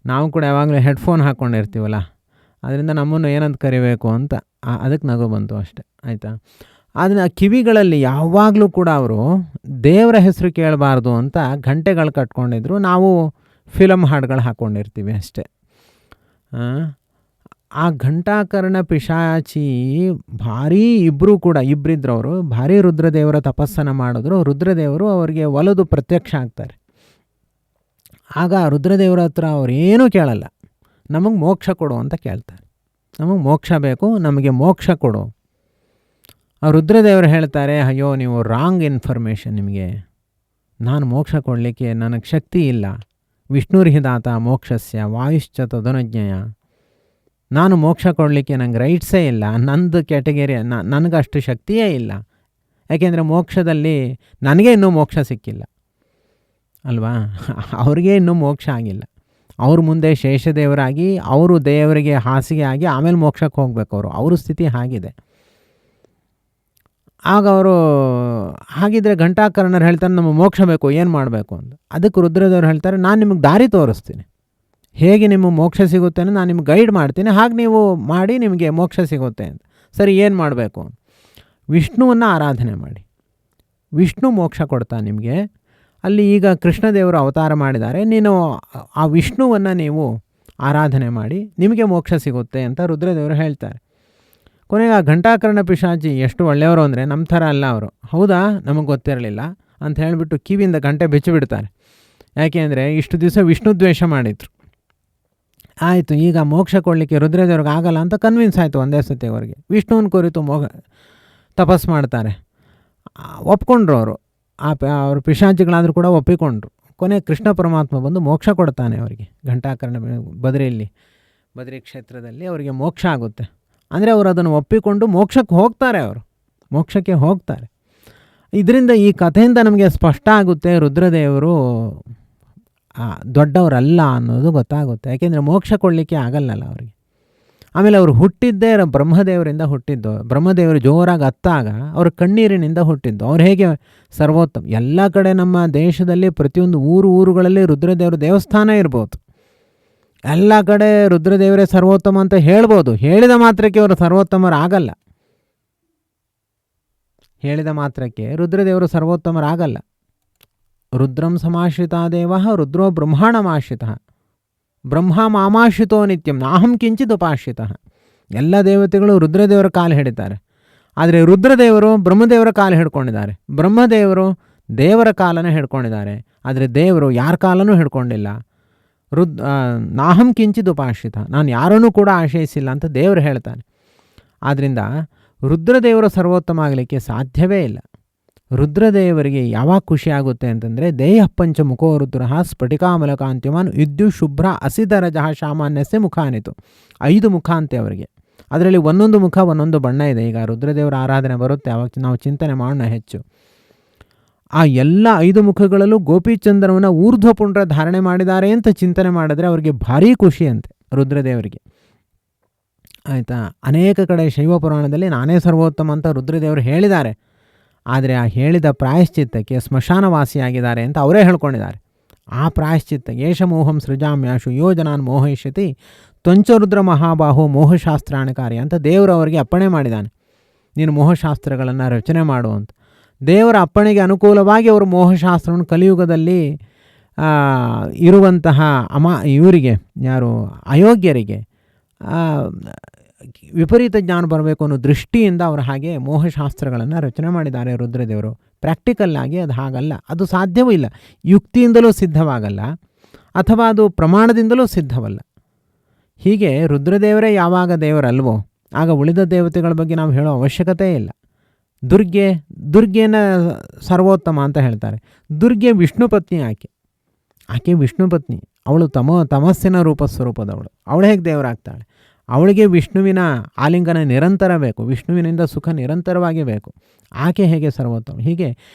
Speaker 1: ನಾವು ಕೂಡ ಯಾವಾಗಲೂ ಹೆಡ್ಫೋನ್ ಹಾಕ್ಕೊಂಡಿರ್ತೀವಲ್ಲ, ಅದರಿಂದ ನಮ್ಮನ್ನು ಏನಂತ ಕರಿಬೇಕು ಅಂತ ಅದಕ್ಕೆ ನಗು ಬಂತು ಅಷ್ಟೆ. ಆಯಿತಾ? ಆದರೆ ಆ ಕಿವಿಗಳಲ್ಲಿ ಯಾವಾಗಲೂ ಕೂಡ ಅವರು ದೇವರ ಹೆಸರು ಕೇಳಬಾರ್ದು ಅಂತ ಗಂಟೆಗಳು ಕಟ್ಕೊಂಡಿದ್ರು. ನಾವು ಫಿಲಮ್ ಹಾಡುಗಳು ಹಾಕ್ಕೊಂಡಿರ್ತೀವಿ ಅಷ್ಟೇ. ಆ ಘಂಟಾಕರ್ಣ ಪಿಶಾಚಿ ಭಾರೀ ಇಬ್ಬರಿದ್ರು. ಅವರು ಭಾರೀ ರುದ್ರದೇವರ ತಪಸ್ಸನ್ನು ಮಾಡಿದ್ರು. ರುದ್ರದೇವರು ಅವರಿಗೆ ಒಲಿದು ಪ್ರತ್ಯಕ್ಷ ಆಗ್ತಾರೆ. ಆಗ ರುದ್ರದೇವರ ಹತ್ರ ಅವ್ರು ಏನೂ ಕೇಳಲ್ಲ, ನಮಗೆ ಮೋಕ್ಷ ಕೊಡು ಅಂತ ಕೇಳ್ತಾರೆ. ನಮಗೆ ಮೋಕ್ಷ ಬೇಕು, ನಮಗೆ ಮೋಕ್ಷ ಕೊಡು. ಆ ರುದ್ರದೇವರು ಹೇಳ್ತಾರೆ, ಅಯ್ಯೋ ನೀವು ರಾಂಗ್ ಇನ್ಫಾರ್ಮೇಷನ್, ನಿಮಗೆ ನಾನು ಮೋಕ್ಷ ಕೊಡಲಿಕ್ಕೆ ನನಗೆ ಶಕ್ತಿ ಇಲ್ಲ. ವಿಷ್ಣುರ್ಹಿದಾತ ಮೋಕ್ಷಸ್ಯ ವಾಯುಶ್ಚ ತದನುಜ್ಞೆಯ. ನಾನು ಮೋಕ್ಷ ಕೊಡಲಿಕ್ಕೆ ನಂಗೆ ರೈಟ್ಸೇ ಇಲ್ಲ. ನಂದು ಕ್ಯಾಟಗರಿ, ನನಗಷ್ಟು ಶಕ್ತಿಯೇ ಇಲ್ಲ. ಯಾಕೆಂದರೆ ಮೋಕ್ಷದಲ್ಲಿ ನನಗೆ ಇನ್ನೂ ಮೋಕ್ಷ ಸಿಕ್ಕಿಲ್ಲ ಅಲ್ವಾ? ಅವ್ರಿಗೆ ಇನ್ನೂ ಮೋಕ್ಷ ಆಗಿಲ್ಲ. ಅವ್ರ ಮುಂದೆ ಶೇಷದೇವರಾಗಿ, ಅವರು ದೇವರಿಗೆ ಹಾಸಿಗೆ ಆಗಿ ಆಮೇಲೆ ಮೋಕ್ಷಕ್ಕೆ ಹೋಗ್ಬೇಕು. ಅವ್ರ ಸ್ಥಿತಿ ಹಾಗಿದೆ. ಆಗ ಅವರು ಹಾಗಿದ್ರೆ ಘಂಟಾಕರ್ಣರು ಹೇಳ್ತಾರೆ, ನಮಗೆ ಮೋಕ್ಷ ಬೇಕು, ಏನು ಮಾಡಬೇಕು ಅಂತ. ಅದಕ್ಕೆ ರುದ್ರದೇವರು ಹೇಳ್ತಾರೆ, ನಾನು ನಿಮಗೆ ದಾರಿ ತೋರಿಸ್ತೀನಿ. ಹೇಗೆ ನಿಮಗೆ ಮೋಕ್ಷ ಸಿಗುತ್ತೆ ಅಂತ ನಾನು ನಿಮ್ಗೆ ಗೈಡ್ ಮಾಡ್ತೀನಿ. ಹಾಗೆ ನೀವು ಮಾಡಿ, ನಿಮಗೆ ಮೋಕ್ಷ ಸಿಗುತ್ತೆ ಅಂತ. ಸರಿ, ಏನು ಮಾಡಬೇಕು? ವಿಷ್ಣುವನ್ನು ಆರಾಧನೆ ಮಾಡಿ, ವಿಷ್ಣು ಮೋಕ್ಷ ಕೊಡ್ತಾನೆ ನಿಮಗೆ. ಅಲ್ಲಿ ಈಗ ಕೃಷ್ಣದೇವರು ಅವತಾರ ಮಾಡಿದ್ದಾರೆ, ನೀನು ಆ ವಿಷ್ಣುವನ್ನು ನೀವು ಆರಾಧನೆ ಮಾಡಿ, ನಿಮಗೆ ಮೋಕ್ಷ ಸಿಗುತ್ತೆ ಅಂತ ರುದ್ರದೇವರು ಹೇಳ್ತಾರೆ. ಕೊನೆಗೆ ಆ ಘಂಟಾಕರ್ಣ ಪಿಶಾಚಿ ಎಷ್ಟು ಒಳ್ಳೆಯವರು ಅಂದರೆ, ನಮ್ಮ ಥರ ಅಲ್ಲ ಅವರು. ಹೌದಾ, ನಮಗೆ ಗೊತ್ತಿರಲಿಲ್ಲ ಅಂತ ಹೇಳಿಬಿಟ್ಟು ಕಿವಿಯಿಂದ ಗಂಟೆ ಬಿಚ್ಚಿಬಿಡ್ತಾರೆ. ಯಾಕೆ ಅಂದರೆ ಇಷ್ಟು ದಿವಸ ವಿಷ್ಣು ದ್ವೇಷ ಮಾಡಿದ್ರು. ಆಯಿತು, ಈಗ ಮೋಕ್ಷ ಕೊಡಲಿಕ್ಕೆ ರುದ್ರದೇವ್ರಿಗೆ ಆಗಲ್ಲ ಅಂತ ಕನ್ವಿನ್ಸ್ ಆಯಿತು ಒಂದೇ ಸತಿ ಅವರಿಗೆ. ವಿಷ್ಣುವಿನ ಕುರಿತು ತಪಸ್ ಮಾಡ್ತಾರೆ. ಒಪ್ಕೊಂಡ್ರು ಅವರು. ಅವರು ಪಿಶಾಚಿಗಳಾದರೂ ಕೂಡ ಒಪ್ಪಿಕೊಂಡ್ರು. ಕೊನೆ ಕೃಷ್ಣ ಪರಮಾತ್ಮ ಬಂದು ಮೋಕ್ಷ ಕೊಡ್ತಾನೆ ಅವರಿಗೆ. ಘಂಟಾಕರ್ಣ ಬದ್ರಿ ಕ್ಷೇತ್ರದಲ್ಲಿ ಅವರಿಗೆ ಮೋಕ್ಷ ಆಗುತ್ತೆ. ಅಂದರೆ ಅವರು ಅದನ್ನು ಒಪ್ಪಿಕೊಂಡು ಮೋಕ್ಷಕ್ಕೆ ಹೋಗ್ತಾರೆ. ಇದರಿಂದ ಈ ಕಥೆಯಿಂದ ನಮಗೆ ಸ್ಪಷ್ಟ ಆಗುತ್ತೆ, ರುದ್ರದೇವರು ದೊಡ್ಡವರಲ್ಲ ಅನ್ನೋದು ಗೊತ್ತಾಗುತ್ತೆ. ಯಾಕೆಂದರೆ ಮೋಕ್ಷ ಕೊಡಲಿಕ್ಕೆ ಆಗಲ್ಲಲ್ಲ ಅವರಿಗೆ. ಆಮೇಲೆ ಅವರು ಹುಟ್ಟಿದ್ದೇ ಬ್ರಹ್ಮದೇವರಿಂದ ಹುಟ್ಟಿದ್ದು. ಬ್ರಹ್ಮದೇವರು ಜೋರಾಗಿ ಅತ್ತಾಗ ಅವ್ರ ಕಣ್ಣೀರಿನಿಂದ ಹುಟ್ಟಿದ್ದು. ಅವ್ರು ಹೇಗೆ ಸರ್ವೋತ್ತಮ. ಎಲ್ಲ ಕಡೆ ನಮ್ಮ ದೇಶದಲ್ಲಿ ಪ್ರತಿಯೊಂದು ಊರುಗಳಲ್ಲಿ ರುದ್ರದೇವರ ದೇವಸ್ಥಾನ ಇರ್ಬೋದು. ಎಲ್ಲ ಕಡೆ ರುದ್ರದೇವರೇ ಸರ್ವೋತ್ತಮ ಅಂತ ಹೇಳ್ಬೋದು. ಹೇಳಿದ ಮಾತ್ರಕ್ಕೆ ಅವರು ಸರ್ವೋತ್ತಮರಾಗಲ್ಲ. ಹೇಳಿದ ಮಾತ್ರಕ್ಕೆ ರುದ್ರದೇವರು ಸರ್ವೋತ್ತಮರಾಗಲ್ಲ. ರುದ್ರಂ ಸಮಾಶ್ರಿತ ದೇವ ರುದ್ರೋ ಬ್ರಹ್ಮಾಣಮಾಶ್ರಿತ ಬ್ರಹ್ಮ ಮಾಮಾಶ್ರಿತೋ ನಿತ್ಯಂ ನಾಹಂ ಕಿಂಚಿತ್ ಉಪಾಶ್ರಿತ. ಎಲ್ಲ ದೇವತೆಗಳು ರುದ್ರದೇವರ ಕಾಲು ಹಿಡಿತಾರೆ. ಆದರೆ ರುದ್ರದೇವರು ಬ್ರಹ್ಮದೇವರ ಕಾಲು ಹಿಡ್ಕೊಂಡಿದ್ದಾರೆ. ಬ್ರಹ್ಮದೇವರು ದೇವರ ಕಾಲನ್ನು ಹಿಡ್ಕೊಂಡಿದ್ದಾರೆ. ಆದರೆ ದೇವರು ಯಾರ ಕಾಲನೂ ಹಿಡ್ಕೊಂಡಿಲ್ಲ. ನಾಹಂ ಕಿಂಚಿತ್ ಉಪಾಶ್ರಿತ, ನಾನು ಯಾರನ್ನೂ ಕೂಡ ಆಶ್ರಯಿಸಿಲ್ಲ ಅಂತ ದೇವರು ಹೇಳ್ತಾನೆ. ಆದ್ದರಿಂದ ರುದ್ರದೇವರು ಸರ್ವೋತ್ತಮ ಆಗಲಿಕ್ಕೆ ಸಾಧ್ಯವೇ ಇಲ್ಲ. ರುದ್ರದೇವರಿಗೆ ಯಾವಾಗ ಖುಷಿ ಆಗುತ್ತೆ ಅಂತಂದರೆ ದೇಹ ಪಂಚಮುಖೋ ರುದ್ರ ಸ್ಫಟಿಕಾಮಲಕಾಂತ್ಯಮಾನ್ ವಿದ್ಯು ಶುಭ್ರ ಅಸಿಧರಜಃ ಸಾಮಾನ್ಯಸ್ಯ ಮುಖಾನಿತು. 5 ಮುಖ ಅಂತೆ ಅವರಿಗೆ. ಅದರಲ್ಲಿ ಒಂದೊಂದು ಮುಖ ಒಂದೊಂದು ಬಣ್ಣ ಇದೆ. ಈಗ ರುದ್ರದೇವರ ಆರಾಧನೆ ಬರುತ್ತೆ, ಅವಾಗ ನಾವು ಚಿಂತನೆ ಮಾಡೋಣ ಹೆಚ್ಚು. ಆ ಎಲ್ಲ 5 ಮುಖಗಳಲ್ಲೂ ಗೋಪಿಚಂದ್ರವನ್ನು ಊರ್ಧ್ವಪುಂಡ್ರ ಧಾರಣೆ ಮಾಡಿದ್ದಾರೆ ಅಂತ ಚಿಂತನೆ ಮಾಡಿದ್ರೆ ಅವರಿಗೆ ಭಾರೀ ಖುಷಿ ಅಂತೆ ರುದ್ರದೇವರಿಗೆ. ಆಯಿತಾ. ಅನೇಕ ಕಡೆ ಶೈವ ಪುರಾಣದಲ್ಲಿ ನಾನೇ ಸರ್ವೋತ್ತಮ ಅಂತ ರುದ್ರದೇವರು ಹೇಳಿದ್ದಾರೆ. ಆದರೆ ಆ ಹೇಳಿದ ಪ್ರಾಯಶ್ಚಿತ್ತಕ್ಕೆ ಸ್ಮಶಾನವಾಸಿಯಾಗಿದ್ದಾರೆ ಅಂತ ಅವರೇ ಹೇಳ್ಕೊಂಡಿದ್ದಾರೆ. ಆ ಪ್ರಾಯಶ್ಚಿತ್ತ ಏಷಮೋಹಂ ಸೃಜಾಮ್ಯಾಶು ಯೋಜನಾನ್ ಮೋಹಯಿಷ್ಯತಿ ತ್ವಂಚರುದ್ರ ಮಹಾಬಾಹು ಮೋಹಶಾಸ್ತ್ರಾಣಕಾರಿ ಅಂತ ದೇವರವರಿಗೆ ಅಪ್ಪಣೆ ಮಾಡಿದ್ದಾನೆ. ನೀನು ಮೋಹಶಾಸ್ತ್ರಗಳನ್ನು ರಚನೆ ಮಾಡುವಂತ ದೇವರ ಅಪ್ಪಣೆಗೆ ಅನುಕೂಲವಾಗಿ ಅವರು ಮೋಹಶಾಸ್ತ್ರವನ್ನು ಕಲಿಯುಗದಲ್ಲಿ ಇರುವಂತಹ ಇವರಿಗೆ ಯಾರು ಅಯೋಗ್ಯರಿಗೆ ವಿಪರೀತ ಜ್ಞಾನ ಬರಬೇಕು ಅನ್ನೋ ದೃಷ್ಟಿಯಿಂದ ಅವರು ಹಾಗೆ ಮೋಹಶಾಸ್ತ್ರಗಳನ್ನು ರಚನೆ ಮಾಡಿದ್ದಾರೆ ರುದ್ರದೇವರು. ಪ್ರಾಕ್ಟಿಕಲ್ಲಾಗಿ ಅದು ಹಾಗಲ್ಲ, ಅದು ಸಾಧ್ಯವೂ ಇಲ್ಲ. ಯುಕ್ತಿಯಿಂದಲೂ ಸಿದ್ಧವಾಗಲ್ಲ, ಅಥವಾ ಅದು ಪ್ರಮಾಣದಿಂದಲೂ ಸಿದ್ಧವಲ್ಲ. ಹೀಗೆ ರುದ್ರದೇವರೇ ಯಾವಾಗ ದೇವರಲ್ವೋ ಆಗ ಉಳಿದ ದೇವತೆಗಳ ಬಗ್ಗೆ ನಾವು ಹೇಳೋ ಅವಶ್ಯಕತೆ ಇಲ್ಲ. ದುರ್ಗೆನ ಸರ್ವೋತ್ತಮ ಅಂತ ಹೇಳ್ತಾರೆ. ದುರ್ಗೆ ವಿಷ್ಣು ಪತ್ನಿ. ಆಕೆ ವಿಷ್ಣು ಪತ್ನಿ. ಅವಳು ತಮಸ್ಸಿನ ಸ್ವರೂಪದವಳು. ಅವಳು ಹೇಗೆ ದೇವರಾಗ್ತಾಳೆ? ಅವಳಿಗೆ ವಿಷ್ಣುವಿನ ಆಲಿಂಗನ ನಿರಂತರ ಬೇಕು, ವಿಷ್ಣುವಿನಿಂದ ಸುಖ ನಿರಂತರವಾಗಿ ಬೇಕು. ಆಕೆ ಹೇಗೆ ಸರ್ವೋತ್ತಮ? ಹೀಗೆ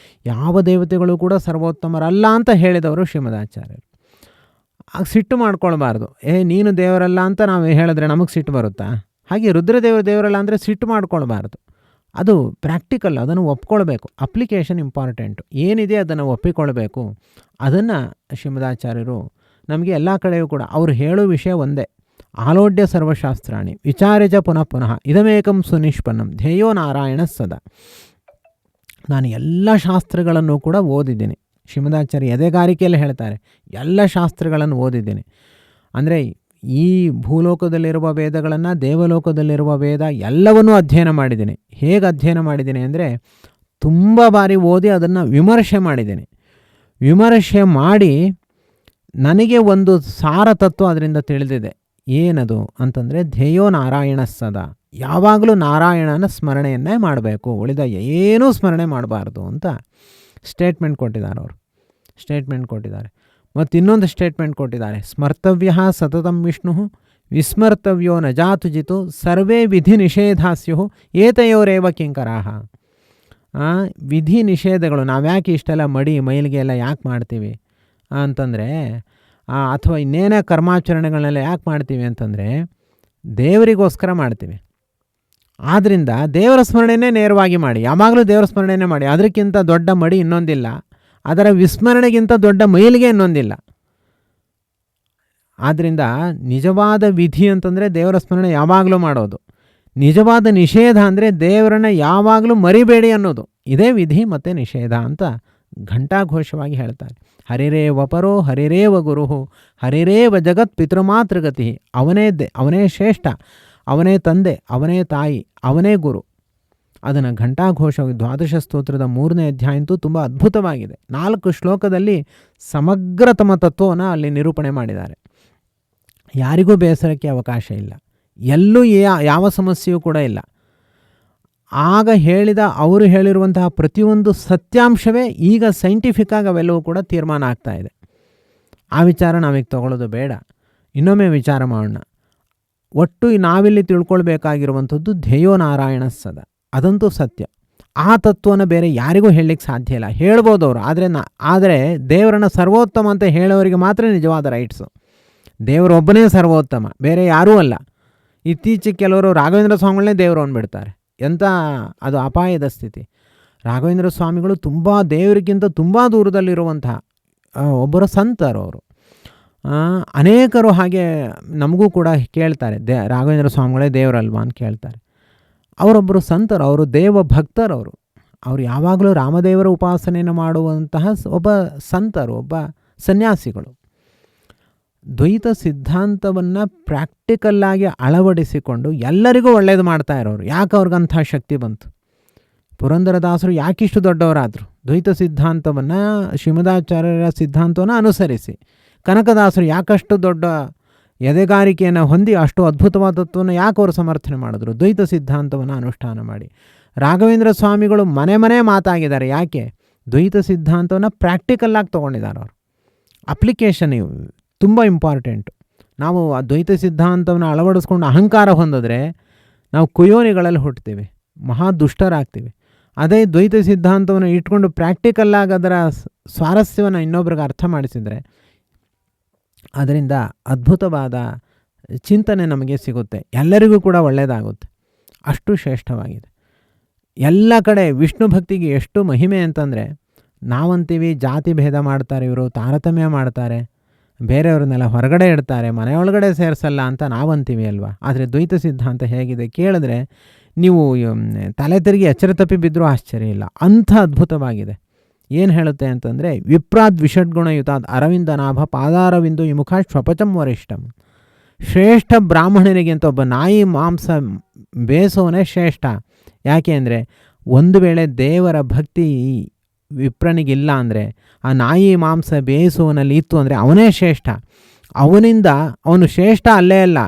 Speaker 1: ಯಾವ ದೇವತೆಗಳು ಕೂಡ ಸರ್ವೋತ್ತಮರಲ್ಲ ಅಂತ ಹೇಳಿದವರು ಶ್ರೀಮದಾಚಾರ್ಯರು. ಆಗ ಸಿಟ್ಟು ಮಾಡ್ಕೊಳ್ಬಾರ್ದು. ನೀನು ದೇವರಲ್ಲ ಅಂತ ನಾವು ಹೇಳಿದ್ರೆ ನಮಗೆ ಸಿಟ್ಟು ಬರುತ್ತಾ? ಹಾಗೆ ರುದ್ರದೇವರಲ್ಲ ಅಂದರೆ ಸಿಟ್ಟು ಮಾಡ್ಕೊಳ್ಬಾರ್ದು. ಅದು ಪ್ರಾಕ್ಟಿಕಲ್, ಅದನ್ನು ಒಪ್ಕೊಳ್ಬೇಕು. Application important. ಏನಿದೆ ಅದನ್ನು ಒಪ್ಪಿಕೊಳ್ಬೇಕು. ಅದನ್ನು ಶ್ರೀಮದಾಚಾರ್ಯರು ನಮಗೆ ಎಲ್ಲ ಕಡೆಯೂ ಕೂಡ ಅವರು ಹೇಳೋ ವಿಷಯ ಒಂದೇ. ಆಲೋಡ್ಯ ಸರ್ವಶಾಸ್ತ್ರಾಣಿ ವಿಚಾರ್ಯಜ ಪುನಃ ಪುನಃ ಇದಮೇಕಂ ಸುನಿಷ್ಪನ್ನಂ ಧ್ಯೇಯೋ ನಾರಾಯಣ ಸದಾ. ನಾನು ಎಲ್ಲ ಶಾಸ್ತ್ರಗಳನ್ನು ಕೂಡ ಓದಿದ್ದೀನಿ. ಶ್ರೀಮದಾಚಾರ್ಯ ಎದೆಗಾರಿಕೆಯಲ್ಲಿ ಹೇಳ್ತಾರೆ, ಎಲ್ಲ ಶಾಸ್ತ್ರಗಳನ್ನು ಓದಿದ್ದೀನಿ. ಅಂದರೆ ಈ ಭೂಲೋಕದಲ್ಲಿರುವ ವೇದಗಳನ್ನು, ದೇವಲೋಕದಲ್ಲಿರುವ ವೇದ ಎಲ್ಲವನ್ನೂ ಅಧ್ಯಯನ ಮಾಡಿದ್ದೀನಿ. ಹೇಗೆ ಅಧ್ಯಯನ ಮಾಡಿದ್ದೀನಿ ಅಂದರೆ ತುಂಬ ಬಾರಿ ಓದಿ ಅದನ್ನು ವಿಮರ್ಶೆ ಮಾಡಿದ್ದೀನಿ. ವಿಮರ್ಶೆ ಮಾಡಿ ನನಗೆ ಒಂದು ಸಾರ ತತ್ವ ಅದರಿಂದ ತಿಳಿದಿದೆ. ಏನದು ಅಂತಂದರೆ ಧ್ಯೇಯೋ ನಾರಾಯಣ ಸದಾ. ಯಾವಾಗಲೂ ನಾರಾಯಣನ ಸ್ಮರಣೆಯನ್ನೇ ಮಾಡಬೇಕು, ಉಳಿದ ಏನೂ ಸ್ಮರಣೆ ಮಾಡಬಾರ್ದು ಅಂತ ಸ್ಟೇಟ್ಮೆಂಟ್ ಕೊಟ್ಟಿದ್ದಾರೆ. ಮತ್ತು ಇನ್ನೊಂದು ಸ್ಟೇಟ್ಮೆಂಟ್ ಕೊಟ್ಟಿದ್ದಾರೆ. ಸ್ಮರ್ತವ್ಯ ಸತತಂ ವಿಷ್ಣು ವಿಸ್ಮರ್ತವ್ಯೋ ನ ಜಾತು ಜಿತು ಸರ್ವೇ ವಿಧಿ ನಿಷೇಧಾಸ್ಯು ಏತಯೋರೇವ ಕಿಂಕರಾಹ. ವಿಧಿ ನಿಷೇಧಗಳು ನಾವ್ಯಾಕೆ ಇಷ್ಟೆಲ್ಲ ಮೈಲಿಗೆ ಎಲ್ಲ ಯಾಕೆ ಮಾಡ್ತೀವಿ ಅಂತಂದರೆ, ಅಥವಾ ಇನ್ನೇನೇ ಕರ್ಮಾಚರಣೆಗಳನ್ನೆಲ್ಲ ಯಾಕೆ ಮಾಡ್ತೀವಿ ಅಂತಂದರೆ ದೇವರಿಗೋಸ್ಕರ ಮಾಡ್ತೀವಿ. ಆದ್ದರಿಂದ ದೇವರ ಸ್ಮರಣೆನೇ ನೇರವಾಗಿ ಮಾಡಿ, ಯಾವಾಗಲೂ ದೇವರ ಸ್ಮರಣೆನೇ ಮಾಡಿ. ಅದಕ್ಕಿಂತ ದೊಡ್ಡ ಮಡಿ ಇನ್ನೊಂದಿಲ್ಲ, ಅದರ ವಿಸ್ಮರಣೆಗಿಂತ ದೊಡ್ಡ ಮೈಲಿಗೆ ಇನ್ನೊಂದಿಲ್ಲ. ಆದ್ದರಿಂದ ನಿಜವಾದ ವಿಧಿ ಅಂತಂದರೆ ದೇವರ ಸ್ಮರಣೆ ಯಾವಾಗಲೂ ಮಾಡೋದು. ನಿಜವಾದ ನಿಷೇಧ ಅಂದರೆ ದೇವರನ್ನ ಯಾವಾಗಲೂ ಮರಿಬೇಡಿ ಅನ್ನೋದು. ಇದೇ ವಿಧಿ ಮತ್ತು ನಿಷೇಧ ಅಂತ ಘಂಟಾಘೋಷವಾಗಿ ಹೇಳ್ತಾರೆ. ಹರಿರೇವ ಪರೋ ಹರಿರೇವ ಗುರು ಹರಿರೇವ ಜಗತ್ ಪಿತೃಮಾತೃಗತಿ. ಅವನೇ ಶ್ರೇಷ್ಠ, ಅವನೇ ತಂದೆ, ಅವನೇ ತಾಯಿ, ಅವನೇ ಗುರು. ಅದನ್ನು ಘಂಟಾಘೋಷವಾಗಿ ದ್ವಾದಶ ಸ್ತೋತ್ರದ 3ನೇ ಅಧ್ಯಾಯ ಅಂತೂ ತುಂಬ ಅದ್ಭುತವಾಗಿದೆ. 4 ಶ್ಲೋಕದಲ್ಲಿ ಸಮಗ್ರ ತಮ್ಮ ತತ್ವವನ್ನು ಅಲ್ಲಿ ನಿರೂಪಣೆ ಮಾಡಿದ್ದಾರೆ. ಯಾರಿಗೂ ಬೇಸರಕ್ಕೆ ಅವಕಾಶ ಇಲ್ಲ, ಎಲ್ಲೂ ಯಾವ ಸಮಸ್ಯೆಯೂ ಕೂಡ ಇಲ್ಲ. ಆಗ ಅವರು ಹೇಳಿರುವಂತಹ ಪ್ರತಿಯೊಂದು ಸತ್ಯಾಂಶವೇ ಈಗ ಸೈಂಟಿಫಿಕ್ಕಾಗಿ ಅವೆಲ್ಲವೂ ಕೂಡ ತೀರ್ಮಾನ ಆಗ್ತಾ ಇದೆ. ಆ ವಿಚಾರ ನಾವೀಗ ತಗೊಳ್ಳೋದು ಬೇಡ, ಇನ್ನೊಮ್ಮೆ ವಿಚಾರ ಮಾಡೋಣ. ಒಟ್ಟು ನಾವಿಲ್ಲಿ ತಿಳ್ಕೊಳ್ಬೇಕಾಗಿರುವಂಥದ್ದು ಧ್ಯೇಯೋ ನಾರಾಯಣ ಸದಾ. ಅದಂತೂ ಸತ್ಯ. ಆ ತತ್ವನ ಬೇರೆ ಯಾರಿಗೂ ಹೇಳಲಿಕ್ಕೆ ಸಾಧ್ಯ ಇಲ್ಲ. ಹೇಳ್ಬೋದು ಅವರು, ಆದರೆ ದೇವರನ್ನ ಸರ್ವೋತ್ತಮ ಅಂತ ಹೇಳೋರಿಗೆ ಮಾತ್ರ ನಿಜವಾದ ರೈಟ್ಸು. ದೇವರೊಬ್ಬನೇ ಸರ್ವೋತ್ತಮ, ಬೇರೆ ಯಾರೂ ಅಲ್ಲ. ಇತ್ತೀಚೆಗೆ ಕೆಲವರು ರಾಘವೇಂದ್ರ ಸ್ವಾಮಿಗಳನ್ನೇ ದೇವರು ಅಂದ್ಬಿಡ್ತಾರೆ. ಎಂಥ ಅದು ಅಪಾಯದ ಸ್ಥಿತಿ. ರಾಘವೇಂದ್ರ ಸ್ವಾಮಿಗಳು ತುಂಬ ದೇವರಿಗಿಂತ ತುಂಬ ದೂರದಲ್ಲಿರುವಂತಹ ಒಬ್ಬರು ಸಂತರು ಅವರು. ಅನೇಕರು ಹಾಗೆ ನಮಗೂ ಕೂಡ ಕೇಳ್ತಾರೆ, ರಾಘವೇಂದ್ರ ಸ್ವಾಮಿಗಳೇ ದೇವರಲ್ವಾ ಅಂತ ಕೇಳ್ತಾರೆ. ಅವರೊಬ್ಬರು ಸಂತರು, ಅವರು ದೇವ ಭಕ್ತರವರು. ಅವರು ಯಾವಾಗಲೂ ರಾಮದೇವರ ಉಪಾಸನೆಯನ್ನು ಮಾಡುವಂತಹ ಒಬ್ಬ ಸಂತರು, ಒಬ್ಬ ಸನ್ಯಾಸಿಗಳು. ದ್ವೈತ ಸಿದ್ಧಾಂತವನ್ನು ಪ್ರಾಕ್ಟಿಕಲ್ಲಾಗಿ ಅಳವಡಿಸಿಕೊಂಡು ಎಲ್ಲರಿಗೂ ಒಳ್ಳೆಯದು ಮಾಡ್ತಾ ಇರೋರು. ಯಾಕೆ ಅವ್ರಿಗಂಥ ಶಕ್ತಿ ಬಂತು? ಪುರಂದರದಾಸರು ಯಾಕಿಷ್ಟು ದೊಡ್ಡವರಾದರು? ದ್ವೈತ ಸಿದ್ಧಾಂತವನ್ನು, ಶ್ರೀಮದಾಚಾರ್ಯರ ಸಿದ್ಧಾಂತವನ್ನು ಅನುಸರಿಸಿ. ಕನಕದಾಸರು ಯಾಕಷ್ಟು ದೊಡ್ಡ ಎದೆಗಾರಿಕೆಯನ್ನು ಹೊಂದಿ ಅಷ್ಟು ಅದ್ಭುತವಾದ ತತ್ವವನ್ನು ಯಾಕೆ ಅವರು ಸಮರ್ಥನೆ ಮಾಡಿದ್ರು? ದ್ವೈತ ಸಿದ್ಧಾಂತವನ್ನು ಅನುಷ್ಠಾನ ಮಾಡಿ. ರಾಘವೇಂದ್ರ ಸ್ವಾಮಿಗಳು ಮನೆ ಮನೆ ಮಾತಾಗಿದ್ದಾರೆ. ಯಾಕೆ? ದ್ವೈತ ಸಿದ್ಧಾಂತವನ್ನು ಪ್ರಾಕ್ಟಿಕಲ್ಲಾಗಿ ತೊಗೊಂಡಿದ್ದಾರೆ ಅವರು. ಅಪ್ಲಿಕೇಶನ್ ತುಂಬ ಇಂಪಾರ್ಟೆಂಟು. ನಾವು ಆ ದ್ವೈತ ಸಿದ್ಧಾಂತವನ್ನು ಅಳವಡಿಸ್ಕೊಂಡು ಅಹಂಕಾರ ಹೊಂದಿದ್ರೆ ನಾವು ಕುಯೋನಿಗಳಲ್ಲಿ ಹುಟ್ತೀವಿ, ಮಹಾ ದುಷ್ಟರಾಗ್ತೀವಿ. ಅದೇ ದ್ವೈತ ಸಿದ್ಧಾಂತವನ್ನು ಇಟ್ಕೊಂಡು ಪ್ರಾಕ್ಟಿಕಲ್ಲಾಗಿ ಅದರ ಸ್ವಾರಸ್ಯವನ್ನು ಇನ್ನೊಬ್ರಿಗೆ ಅರ್ಥ ಮಾಡಿಸಿದರೆ ಅದರಿಂದ ಅದ್ಭುತವಾದ ಚಿಂತನೆ ನಮಗೆ ಸಿಗುತ್ತೆ, ಎಲ್ಲರಿಗೂ ಕೂಡ ಒಳ್ಳೆಯದಾಗುತ್ತೆ. ಅಷ್ಟು ಶ್ರೇಷ್ಠವಾಗಿದೆ. ಎಲ್ಲ ಕಡೆ ವಿಷ್ಣು ಭಕ್ತಿಗೆ ಎಷ್ಟು ಮಹಿಮೆ ಅಂತಂದರೆ, ನಾವಂತೀವಿ ಜಾತಿ ಭೇದ ಮಾಡ್ತಾರೆ, ಇವರು ತಾರತಮ್ಯ ಮಾಡ್ತಾರೆ, ಬೇರೆಯವ್ರನ್ನೆಲ್ಲ ಹೊರಗಡೆ ಇಡ್ತಾರೆ, ಮನೆಯೊಳಗಡೆ ಸೇರಿಸಲ್ಲ ಅಂತ ನಾವಂತೀವಿ ಅಲ್ವಾ. ಆದರೆ ದ್ವೈತ ಸಿದ್ಧಾಂತ ಹೇಗಿದೆ ಕೇಳಿದ್ರೆ ನೀವು ತಲೆ ತಿರುಗಿ ಎಚ್ಚರ ತಪ್ಪಿ ಬಿದ್ದರೂ ಆಶ್ಚರ್ಯ ಇಲ್ಲ, ಅಂಥ ಅದ್ಭುತವಾಗಿದೆ. ಏನು ಹೇಳುತ್ತೆ ಅಂತಂದರೆ, ವಿಪ್ರಾದ್ ವಿಷಡ್ಗುಣಯುತಾದ್ ಅರವಿಂದನಾಭ ಪಾದಾರವಿಂದು ವಿಮುಖ ಶ್ವಪಚಂ ವರಿಷ್ಠಂ. ಶ್ರೇಷ್ಠ ಬ್ರಾಹ್ಮಣನಿಗಿಂತ ಒಬ್ಬ ನಾಯಿ ಮಾಂಸ ಬೇಯಿಸೋನೇ ಶ್ರೇಷ್ಠ. ಯಾಕೆ ಅಂದರೆ, ಒಂದು ವೇಳೆ ದೇವರ ಭಕ್ತಿ ವಿಪ್ರನಿಗಿಲ್ಲ ಅಂದರೆ, ಆ ನಾಯಿ ಮಾಂಸ ಬೇಯಿಸುವನಲ್ಲಿ ಇತ್ತು ಅಂದರೆ ಅವನೇ ಶ್ರೇಷ್ಠ. ಅವನು ಶ್ರೇಷ್ಠ ಅಲ್ಲೇ ಅಲ್ಲ,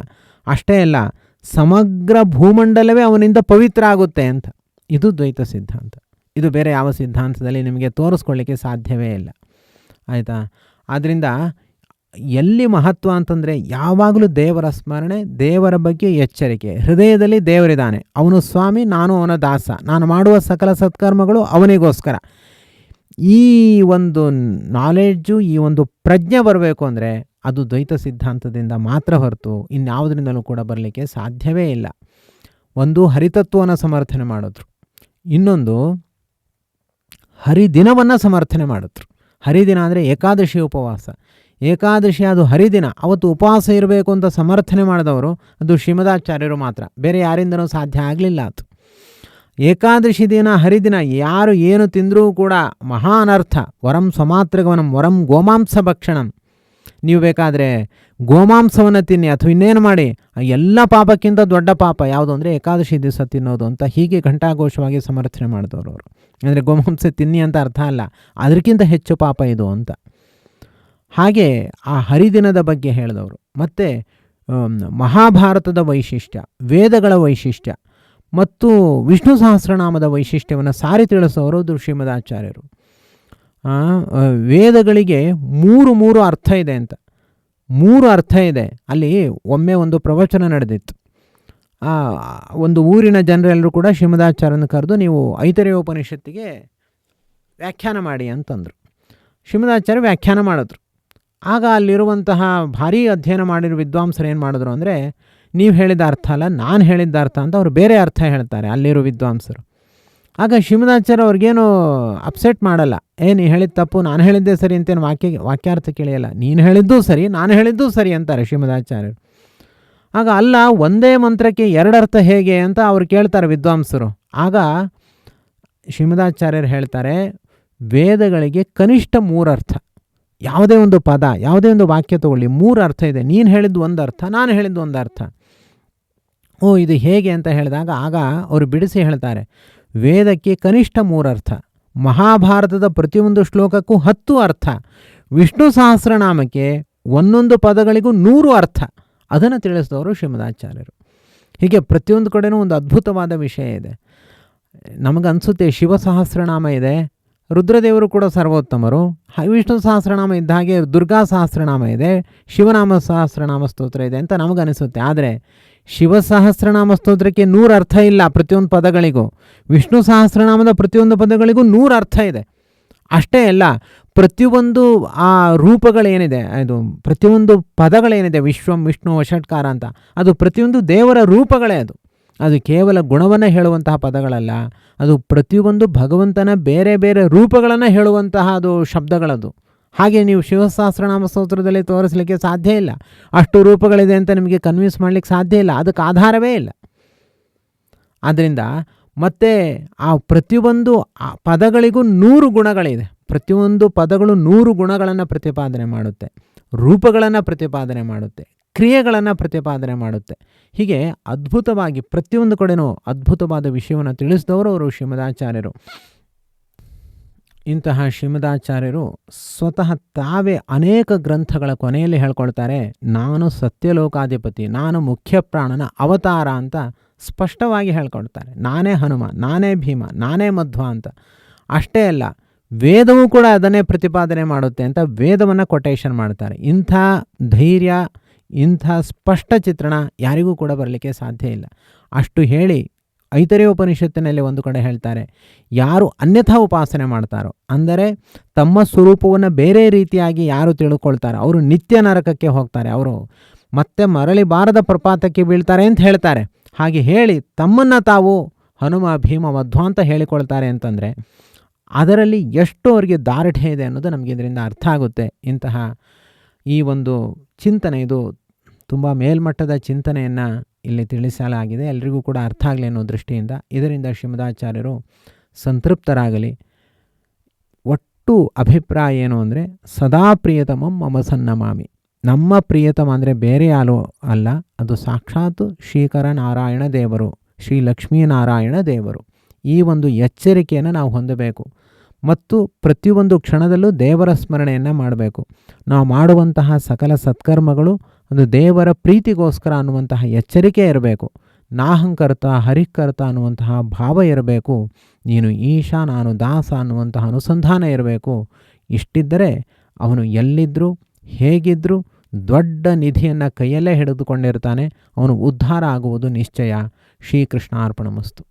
Speaker 1: ಅಷ್ಟೇ ಅಲ್ಲ, ಸಮಗ್ರ ಭೂಮಂಡಲವೇ ಅವನಿಂದ ಪವಿತ್ರ ಆಗುತ್ತೆ ಅಂತ. ಇದು ದ್ವೈತ ಸಿದ್ಧಾಂತ. ಇದು ಬೇರೆ ಯಾವ ಸಿದ್ಧಾಂತದಲ್ಲಿ ನಿಮಗೆ ತೋರಿಸ್ಕೊಳ್ಳಿಕ್ಕೆ ಸಾಧ್ಯವೇ ಇಲ್ಲ. ಆಯಿತಾ? ಆದ್ದರಿಂದ ಎಲ್ಲಿ ಮಹತ್ವ ಅಂತಂದರೆ, ಯಾವಾಗಲೂ ದೇವರ ಸ್ಮರಣೆ, ದೇವರ ಬಗ್ಗೆ ಎಚ್ಚರಿಕೆ. ಹೃದಯದಲ್ಲಿ ದೇವರಿದ್ದಾನೆ, ಅವನು ಸ್ವಾಮಿ, ನಾನು ಅವನ ದಾಸ, ನಾನು ಮಾಡುವ ಸಕಲ ಸತ್ಕರ್ಮಗಳು ಅವನಿಗೋಸ್ಕರ. ಈ ಒಂದು ನಾಲೆಡ್ಜು, ಈ ಒಂದು ಪ್ರಜ್ಞೆ ಬರಬೇಕು ಅಂದರೆ ಅದು ದ್ವೈತ ಸಿದ್ಧಾಂತದಿಂದ ಮಾತ್ರ ಹೊರತು ಇನ್ಯಾವುದರಿಂದಲೂ ಕೂಡ ಬರಲಿಕ್ಕೆ ಸಾಧ್ಯವೇ ಇಲ್ಲ. ಒಂದು ಹರಿತತ್ವವನ್ನು ಸಮರ್ಥನೆ ಮಾಡಿದ್ರು, ಇನ್ನೊಂದು ಹರಿದಿನವನ್ನು ಸಮರ್ಥನೆ ಮಾಡಿದ್ರು. ಹರಿದಿನ ಅಂದರೆ ಏಕಾದಶಿ ಉಪವಾಸ. ಏಕಾದಶಿ ಅದು ಹರಿದಿನ, ಅವತ್ತು ಉಪವಾಸ ಇರಬೇಕು ಅಂತ ಸಮರ್ಥನೆ ಮಾಡಿದವರು ಅದು ಶ್ರೀಮದಾಚಾರ್ಯರು ಮಾತ್ರ, ಬೇರೆ ಯಾರಿಂದನೂ ಸಾಧ್ಯ ಆಗಲಿಲ್ಲ. ಅದು ಏಕಾದಶಿ ದಿನ ಹರಿದಿನ ಯಾರು ಏನು ತಿಂದರೂ ಕೂಡ ಮಹಾ ಅನರ್ಥ. ವರಂ ಸ್ವಮಾತ್ರಗಮನಂ ವರಂ ಗೋಮಾಂಸ ಭಕ್ಷಣಂ. ನೀವು ಬೇಕಾದರೆ ಗೋಮಾಂಸವನ್ನು ತಿನ್ನಿ ಅಥವಾ ಇನ್ನೇನು ಮಾಡಿ, ಎಲ್ಲ ಪಾಪಕ್ಕಿಂತ ದೊಡ್ಡ ಪಾಪ ಯಾವುದು ಅಂದರೆ ಏಕಾದಶಿ ದಿವಸ ತಿನ್ನೋದು ಅಂತ ಹೀಗೆ ಘಂಟಾಘೋಷವಾಗಿ ಸಮರ್ಥನೆ ಮಾಡಿದವರು ಅವರು. ಅಂದರೆ ಗೋಮಾಂಸ ತಿನ್ನಿ ಅಂತ ಅರ್ಥ ಅಲ್ಲ, ಅದಕ್ಕಿಂತ ಹೆಚ್ಚು ಪಾಪ ಇದು ಅಂತ. ಹಾಗೆ ಆ ಹರಿದಿನದ ಬಗ್ಗೆ ಹೇಳಿದವರು. ಮತ್ತು ಮಹಾಭಾರತದ ವೈಶಿಷ್ಟ್ಯ, ವೇದಗಳ ವೈಶಿಷ್ಟ್ಯ ಮತ್ತು ವಿಷ್ಣು ಸಹಸ್ರನಾಮದ ವೈಶಿಷ್ಟ್ಯವನ್ನು ಸಾರಿ ತಿಳಿಸೋರು ಶ್ರೀಮದಾಚಾರ್ಯರು. ವೇದಗಳಿಗೆ ಮೂರು ಅರ್ಥ ಇದೆ ಅಂತ. 3 ಅರ್ಥ ಇದೆ. ಅಲ್ಲಿ ಒಮ್ಮೆ ಒಂದು ಪ್ರವಚನ ನಡೆದಿತ್ತು. ಒಂದು ಊರಿನ ಜನರೆಲ್ಲರೂ ಕೂಡ ಶ್ರೀಮದಾಚಾರ್ಯನ ಕರೆದು ನೀವು ಐತರೇಯ ಉಪನಿಷತ್ತಿಗೆ ವ್ಯಾಖ್ಯಾನ ಮಾಡಿ ಅಂತಂದರು. ಶ್ರೀಮದಾಚಾರ್ಯ ವ್ಯಾಖ್ಯಾನ ಮಾಡಿದ್ರು. ಆಗ ಅಲ್ಲಿರುವಂತಹ ಭಾರೀ ಅಧ್ಯಯನ ಮಾಡಿರೋ ವಿದ್ವಾಂಸರು ಏನು ಮಾಡಿದ್ರು ಅಂದರೆ, ನೀವು ಹೇಳಿದ ಅರ್ಥ ಅಲ್ಲ, ನಾನು ಹೇಳಿದ್ದ ಅರ್ಥ ಅಂತ ಅವರು ಬೇರೆ ಅರ್ಥ ಹೇಳ್ತಾರೆ ಅಲ್ಲಿರೋ ವಿದ್ವಾಂಸರು. ಆಗ ಶ್ರೀಮದಾಚಾರ್ಯ ಅವ್ರಿಗೇನು ಅಪ್ಸೆಟ್ ಮಾಡಲ್ಲ. ನೀನು ಹೇಳಿದ ತಪ್ಪು, ನಾನು ಹೇಳಿದ್ದೇ ಸರಿ ಅಂತೇನು ವಾಕ್ಯಾರ್ಥ ಕೇಳಿಯಲ್ಲ, ನೀನು ಹೇಳಿದ್ದೂ ಸರಿ, ನಾನು ಹೇಳಿದ್ದೂ ಸರಿ ಅಂತಾರೆ ಶ್ರೀಮದಾಚಾರ್ಯರು. ಆಗ ಅಲ್ಲ, ಒಂದೇ ಮಂತ್ರಕ್ಕೆ 2 ಅರ್ಥ ಹೇಗೆ ಅಂತ ಅವ್ರು ಕೇಳ್ತಾರೆ ವಿದ್ವಾಂಸರು. ಆಗ ಶ್ರೀಮದಾಚಾರ್ಯರು ಹೇಳ್ತಾರೆ, ವೇದಗಳಿಗೆ ಕನಿಷ್ಠ 3 ಅರ್ಥ. ಯಾವುದೇ ಒಂದು ಪದ, ಯಾವುದೇ ಒಂದು ವಾಕ್ಯ ತಗೊಳ್ಳಿ, 3 ಅರ್ಥ ಇದೆ. ನೀನು ಹೇಳಿದ್ದು ಒಂದು ಅರ್ಥ, ನಾನು ಹೇಳಿದ್ದು ಒಂದು ಅರ್ಥ. ಇದು ಹೇಗೆ ಅಂತ ಹೇಳಿದಾಗ ಆಗ ಅವರು ಬಿಡಿಸಿ ಹೇಳ್ತಾರೆ, ವೇದಕ್ಕೆ ಕನಿಷ್ಠ 3 ಅರ್ಥ, ಮಹಾಭಾರತದ ಪ್ರತಿಯೊಂದು ಶ್ಲೋಕಕ್ಕೂ 10 ಅರ್ಥ, ವಿಷ್ಣು ಸಹಸ್ರನಾಮಕ್ಕೆ ಒಂದೊಂದು ಪದಗಳಿಗೂ 100 ಅರ್ಥ. ಅದನ್ನು ತಿಳಿಸಿದವರು ಶ್ರೀಮದಾಚಾರ್ಯರು. ಹೀಗೆ ಪ್ರತಿಯೊಂದು ಕಡೆನೂ ಒಂದು ಅದ್ಭುತವಾದ ವಿಷಯ ಇದೆ. ನಮಗನ್ಸುತ್ತೆ ಶಿವ ಸಹಸ್ರನಾಮ ಇದೆ, ರುದ್ರದೇವರು ಕೂಡ ಸರ್ವೋತ್ತಮರು, ವಿಷ್ಣು ಸಹಸ್ರನಾಮ ಇದ್ದ ಹಾಗೆ ದುರ್ಗಾ ಸಹಸ್ರನಾಮ ಇದೆ, ಶಿವನಾಮ ಸಹಸ್ರನಾಮ ಸ್ತೋತ್ರ ಇದೆ ಅಂತ ನಮಗನಿಸುತ್ತೆ. ಆದರೆ ಶಿವ ಸಹಸ್ರನಾಮ ಸ್ತೋತ್ರಕ್ಕೆ 100 ಅರ್ಥ ಇಲ್ಲ ಪ್ರತಿಯೊಂದು ಪದಗಳಿಗೂ. ವಿಷ್ಣು ಸಹಸ್ರನಾಮದ ಪ್ರತಿಯೊಂದು ಪದಗಳಿಗೂ 100 ಅರ್ಥ ಇದೆ. ಅಷ್ಟೇ ಅಲ್ಲ, ಪ್ರತಿಯೊಂದು ಆ ರೂಪಗಳೇನಿದೆ, ಅದು ಪ್ರತಿಯೊಂದು ಪದಗಳೇನಿದೆ, ವಿಶ್ವಂ ವಿಷ್ಣು ವಷಟ್ಕಾರ ಅಂತ, ಅದು ಪ್ರತಿಯೊಂದು ದೇವರ ರೂಪಗಳೇ. ಅದು ಕೇವಲ ಗುಣವನ್ನು ಹೇಳುವಂತಹ ಪದಗಳಲ್ಲ, ಅದು ಪ್ರತಿಯೊಂದು ಭಗವಂತನ ಬೇರೆ ಬೇರೆ ರೂಪಗಳನ್ನು ಹೇಳುವಂತಹ ಅದು ಶಬ್ದಗಳದು. ಹಾಗೆ ನೀವು ಶಿವಸಹಸ್ರನಾಮ ಸ್ತೋತ್ರದಲ್ಲಿ ತೋರಿಸಲಿಕ್ಕೆ ಸಾಧ್ಯ ಇಲ್ಲ. ಅಷ್ಟು ರೂಪಗಳಿದೆ ಅಂತ ನಿಮಗೆ ಕನ್ವಿನ್ಸ್ ಮಾಡಲಿಕ್ಕೆ ಸಾಧ್ಯ ಇಲ್ಲ, ಅದಕ್ಕೆ ಆಧಾರವೇ ಇಲ್ಲ. ಆದ್ದರಿಂದ ಮತ್ತು ಆ ಪ್ರತಿಯೊಂದು ಪದಗಳಿಗೂ 100 ಗುಣಗಳಿದೆ. ಪ್ರತಿಯೊಂದು ಪದಗಳು 100 ಗುಣಗಳನ್ನು ಪ್ರತಿಪಾದನೆ ಮಾಡುತ್ತೆ, ರೂಪಗಳನ್ನು ಪ್ರತಿಪಾದನೆ ಮಾಡುತ್ತೆ, ಕ್ರಿಯೆಗಳನ್ನು ಪ್ರತಿಪಾದನೆ ಮಾಡುತ್ತೆ. ಹೀಗೆ ಅದ್ಭುತವಾಗಿ ಪ್ರತಿಯೊಂದು ಕಡೆನೂ ಅದ್ಭುತವಾದ ವಿಷಯವನ್ನು ತಿಳಿಸಿದವರು ಅವರು ಶ್ರೀಮದಾಚಾರ್ಯರು. ಇಂತಹ ಶ್ರೀಮದಾಚಾರ್ಯರು ಸ್ವತಃ ತಾವೇ ಅನೇಕ ಗ್ರಂಥಗಳ ಕೊನೆಯಲ್ಲಿ ಹೇಳ್ಕೊಳ್ತಾರೆ, ನಾನು ಸತ್ಯಲೋಕಾಧಿಪತಿ, ನಾನು ಮುಖ್ಯ ಪ್ರಾಣನ ಅವತಾರ ಅಂತ ಸ್ಪಷ್ಟವಾಗಿ ಹೇಳ್ಕೊಳ್ತಾರೆ. ನಾನೇ ಹನುಮ, ನಾನೇ ಭೀಮ, ನಾನೇ ಮಧ್ವ ಅಂತ. ಅಷ್ಟೇ ಅಲ್ಲ, ವೇದವೂ ಕೂಡ ಅದನ್ನೇ ಪ್ರತಿಪಾದನೆ ಮಾಡುತ್ತೆ ಅಂತ ವೇದವನ್ನು ಕೊಟೇಶನ್ ಮಾಡ್ತಾರೆ. ಇಂಥ ಧೈರ್ಯ, ಇಂಥ ಸ್ಪಷ್ಟ ಚಿತ್ರಣ ಯಾರಿಗೂ ಕೂಡ ಬರಲಿಕ್ಕೆ ಸಾಧ್ಯ ಇಲ್ಲ. ಅಷ್ಟು ಹೇಳಿ ಐತರೇಯ ಉಪನಿಷತ್ತಿನಲ್ಲಿ ಒಂದು ಕಡೆ ಹೇಳ್ತಾರೆ, ಯಾರು ಅನ್ಯಥಾ ಉಪಾಸನೆ ಮಾಡ್ತಾರೋ, ಅಂದರೆ ತಮ್ಮ ಸ್ವರೂಪವನ್ನು ಬೇರೆ ರೀತಿಯಾಗಿ ಯಾರು ತಿಳ್ಕೊಳ್ತಾರೆ ಅವರು ನಿತ್ಯ ನರಕಕ್ಕೆ ಹೋಗ್ತಾರೆ, ಅವರು ಮತ್ತೆ ಮರಳಿ ಬಾರದ ಪ್ರಪಾತಕ್ಕೆ ಬೀಳ್ತಾರೆ ಅಂತ ಹೇಳ್ತಾರೆ. ಹಾಗೆ ಹೇಳಿ ತಮ್ಮನ್ನು ತಾವು ಹನುಮ, ಭೀಮ, ಮಧ್ವ ಅಂತ ಹೇಳಿಕೊಳ್ತಾರೆ ಅಂತಂದರೆ ಅದರಲ್ಲಿ ಎಷ್ಟು ಅವರಿಗೆ ದಾರ್ಢ್ಯ ಇದೆ ಅನ್ನೋದು ನಮಗೆ ಇದರಿಂದ ಅರ್ಥ ಆಗುತ್ತೆ. ಇಂತಹ ಈ ಒಂದು ಚಿಂತನೆ, ಇದು ತುಂಬ ಮೇಲ್ಮಟ್ಟದ ಚಿಂತನೆಯನ್ನು ಇಲ್ಲಿ ತಿಳಿಸಲಾಗಿದೆ. ಎಲ್ರಿಗೂ ಕೂಡ ಅರ್ಥ ಆಗಲಿ ಅನ್ನೋ ದೃಷ್ಟಿಯಿಂದ ಇದರಿಂದ ಶ್ರೀಮದಾಚಾರ್ಯರು ಸಂತೃಪ್ತರಾಗಲಿ. ಒಟ್ಟು ಅಭಿಪ್ರಾಯ ಏನು ಅಂದರೆ, ಸದಾ ಪ್ರಿಯತಮಂ ಮಮ ಸನ್ನಮಾಮಿ. ನಮ್ಮ ಪ್ರಿಯತಮ ಅಂದರೆ ಬೇರೆ ಯಾರು ಅಲ್ಲ, ಅದು ಸಾಕ್ಷಾತ್ ಶ್ರೀಕರ ನಾರಾಯಣ ದೇವರು, ಶ್ರೀ ಲಕ್ಷ್ಮೀನಾರಾಯಣ ದೇವರು. ಈ ಒಂದು ಎಚ್ಚರಿಕೆಯನ್ನು ನಾವು ಹೊಂದಬೇಕು ಮತ್ತು ಪ್ರತಿಯೊಂದು ಕ್ಷಣದಲ್ಲೂ ದೇವರ ಸ್ಮರಣೆಯನ್ನು ಮಾಡಬೇಕು. ನಾವು ಮಾಡುವಂತಹ ಸಕಲ ಸತ್ಕರ್ಮಗಳು ಅದು ದೇವರ ಪ್ರೀತಿಗೋಸ್ಕರ ಅನ್ನುವಂತಹ ಎಚ್ಚರಿಕೆ ಇರಬೇಕು. ನಾಹಂಕರ್ತ ಹರಿಕರ್ತ ಅನ್ನುವಂತಹ ಭಾವ ಇರಬೇಕು. ನೀನು ಈಶ, ನಾನು ದಾಸ ಅನ್ನುವಂತಹ ಅನುಸಂಧಾನ ಇರಬೇಕು. ಇಷ್ಟಿದ್ದರೆ ಅವನು ಎಲ್ಲಿದ್ದರೂ ಹೇಗಿದ್ದರೂ ದೊಡ್ಡ ನಿಧಿಯನ್ನು ಕೈಯಲ್ಲೇ ಹಿಡಿದುಕೊಂಡಿರ್ತಾನೆ. ಅವನು ಉದ್ಧಾರ ಆಗುವುದು ನಿಶ್ಚಯ. ಶ್ರೀಕೃಷ್ಣಾರ್ಪಣಮಸ್ತು.